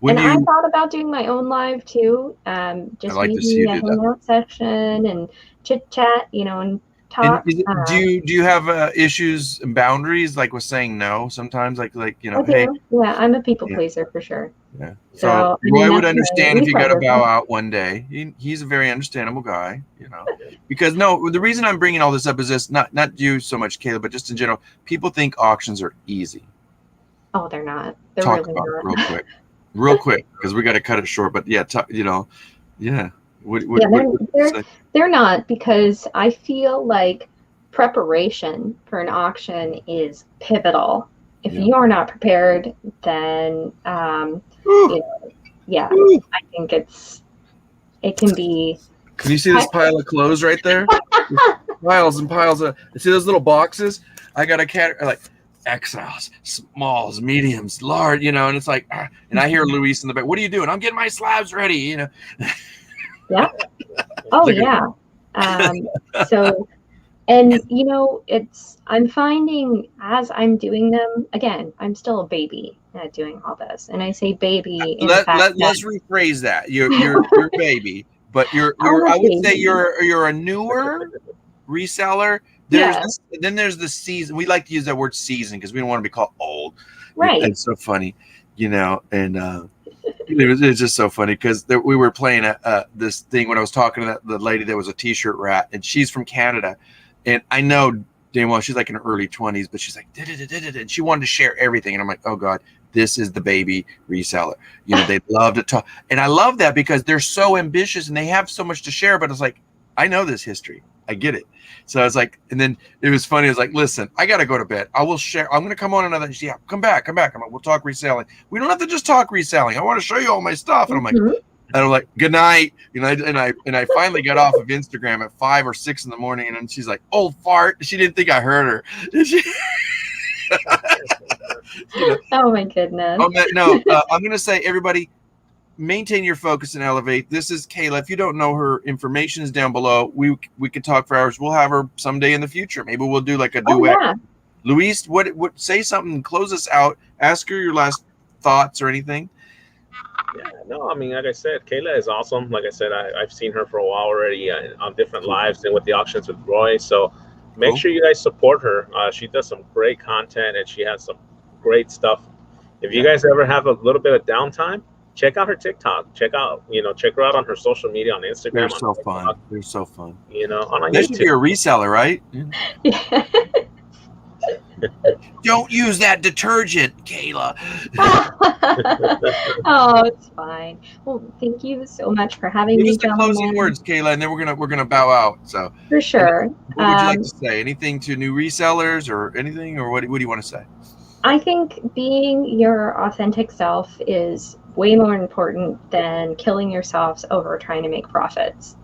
Speaker 1: when
Speaker 2: And I
Speaker 1: you
Speaker 2: thought about doing my own live too.
Speaker 1: I
Speaker 2: Just
Speaker 1: like to see you
Speaker 2: maybe a
Speaker 1: do that.
Speaker 2: hangout session and chit chat, and
Speaker 1: And
Speaker 2: talk.
Speaker 1: do you have issues and boundaries like with saying no sometimes like
Speaker 2: I
Speaker 1: hey,
Speaker 2: do. Yeah, I'm a people
Speaker 1: yeah.
Speaker 2: pleaser for sure.
Speaker 1: Yeah.
Speaker 2: So
Speaker 1: So
Speaker 2: I mean,
Speaker 1: Roy would
Speaker 2: that's my
Speaker 1: understand if you got to
Speaker 2: reseller
Speaker 1: bow
Speaker 2: thing.
Speaker 1: out one day. He's a very understandable guy, because the reason I'm bringing all this up is this, not you so much, Caleb, but just in general, people think auctions are easy.
Speaker 2: Oh, they're not. They're
Speaker 1: Talk
Speaker 2: really
Speaker 1: about it
Speaker 2: not.
Speaker 1: real quick, because we got to cut it short. But yeah, yeah. What
Speaker 2: They're not, because I feel like preparation for an auction is pivotal. If
Speaker 1: Yeah.
Speaker 2: you are not prepared, then
Speaker 1: Ooh,
Speaker 2: yeah,
Speaker 1: ooh.
Speaker 2: I think it can be.
Speaker 1: Can you see this pile of clothes right there? Piles and piles of. See those little boxes? I got a cat like XLs, smalls, mediums, large, and it's like, and I hear Luis in the back. What are you doing? I'm getting my slabs ready,
Speaker 2: Yeah. Oh,
Speaker 1: Look at
Speaker 2: yeah. So, and I'm finding as I'm doing them, again, I'm still a baby at doing all this. And I say baby in the fact
Speaker 1: Let's rephrase that. You're a baby, but I would say you're a newer reseller. There's the season. We like to use that word season because we don't want to be called old.
Speaker 2: Right.
Speaker 1: It's so funny, and it was just so funny because we were playing this thing when I was talking to the lady that was a t-shirt rat, and she's from Canada, and I know damn well she's like in her early 20s, but she's like and she wanted to share everything, and I'm like, oh god, this is the baby reseller. They love to talk, and I love that because they're so ambitious and they have so much to share, but it's like, I know this history, I get it. So I was like, and then it was funny. I was like, listen, I got to go to bed. I will share. I'm going to come on another. Yeah, come back. I'm like, we'll talk reselling. We don't have to just talk reselling. I want to show you all my stuff. And I'm like, good night. And I finally got off of Instagram at 5 or 6 in the morning. And she's like, old fart. She didn't think I heard her.
Speaker 2: Oh my goodness.
Speaker 1: No, I'm going to say, everybody, maintain your focus and elevate. This is Kayla. If you don't know her, information is down below. We could talk for hours. We'll have her someday in the future. Maybe we'll do like a duet.
Speaker 2: Yeah.
Speaker 1: Luis, what say something, close us out. Ask her your last thoughts or anything.
Speaker 3: Yeah, no, I mean, like I said, Kayla is awesome. Like I said, I've seen her for a while already on different lives and with the auctions with Roy. So make sure you guys support her. She does some great content and she has some great stuff. If you guys ever have a little bit of downtime, check out her TikTok. Check her out on her social media on Instagram.
Speaker 1: They're so fun. They're so fun.
Speaker 3: On
Speaker 1: YouTube. You're a reseller, right?
Speaker 2: Yeah.
Speaker 1: Don't use that detergent, Kayla.
Speaker 2: Oh, it's fine. Well, thank you so much for having me.
Speaker 1: Just the closing words, Kayla, and then we're gonna bow out. So
Speaker 2: for sure.
Speaker 1: What would you like to say? Anything to new resellers or anything, or what do you want to say?
Speaker 2: I think being your authentic self is way more important than killing yourselves over trying to make profits,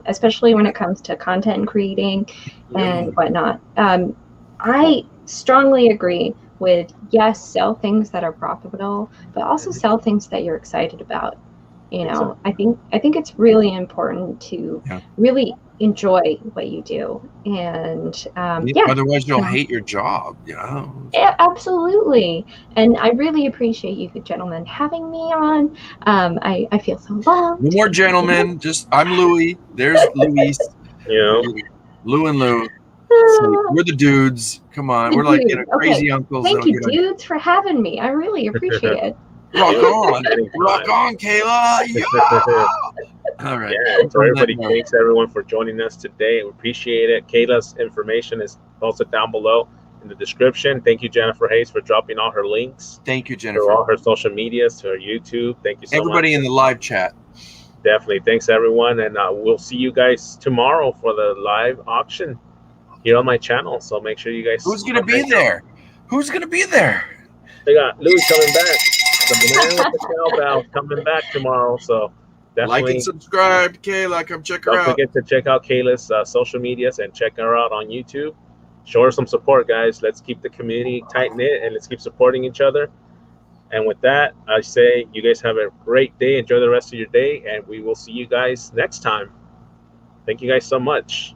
Speaker 2: especially when it comes to content creating and whatnot. I strongly agree with, yes, sell things that are profitable, but also sell things that you're excited about. I think it's really important to really enjoy what you do, and
Speaker 1: otherwise you'll hate your job.
Speaker 2: Yeah, absolutely. And I really appreciate you gentlemen having me on. I feel so loved.
Speaker 1: No more gentlemen. I'm Louie. There's Luis. Lou and Lou. So we're the dudes. Come on, we're like crazy uncles.
Speaker 2: Thank you, dudes, for having me. I really appreciate it.
Speaker 1: Rock on, rock on, Kayla. Yeah. All right.
Speaker 3: Yeah, so everybody, thanks everyone for joining us today. We appreciate it. Kayla's information is posted down below in the description. Thank you, Jennifer Hayes, for dropping all her links.
Speaker 1: Thank you, Jennifer.
Speaker 3: For all her social medias, to her YouTube. Thank you so much.
Speaker 1: Everybody in the live chat.
Speaker 3: Definitely. Thanks, everyone. And we'll see you guys tomorrow for the live auction here on my channel. So make sure you guys.
Speaker 1: Who's going to be there? Who's going to be there?
Speaker 3: They got Louie coming back. The man with the cowbell coming back tomorrow. So definitely
Speaker 1: like and subscribe to Kayla. Come check her
Speaker 3: don't
Speaker 1: out.
Speaker 3: forget to check out Kayla's social medias and check her out on YouTube. Show her some support, guys. Let's keep the community tight knit and let's keep supporting each other. And with that, I say you guys have a great day. Enjoy the rest of your day, and we will see you guys next time. Thank you guys so much.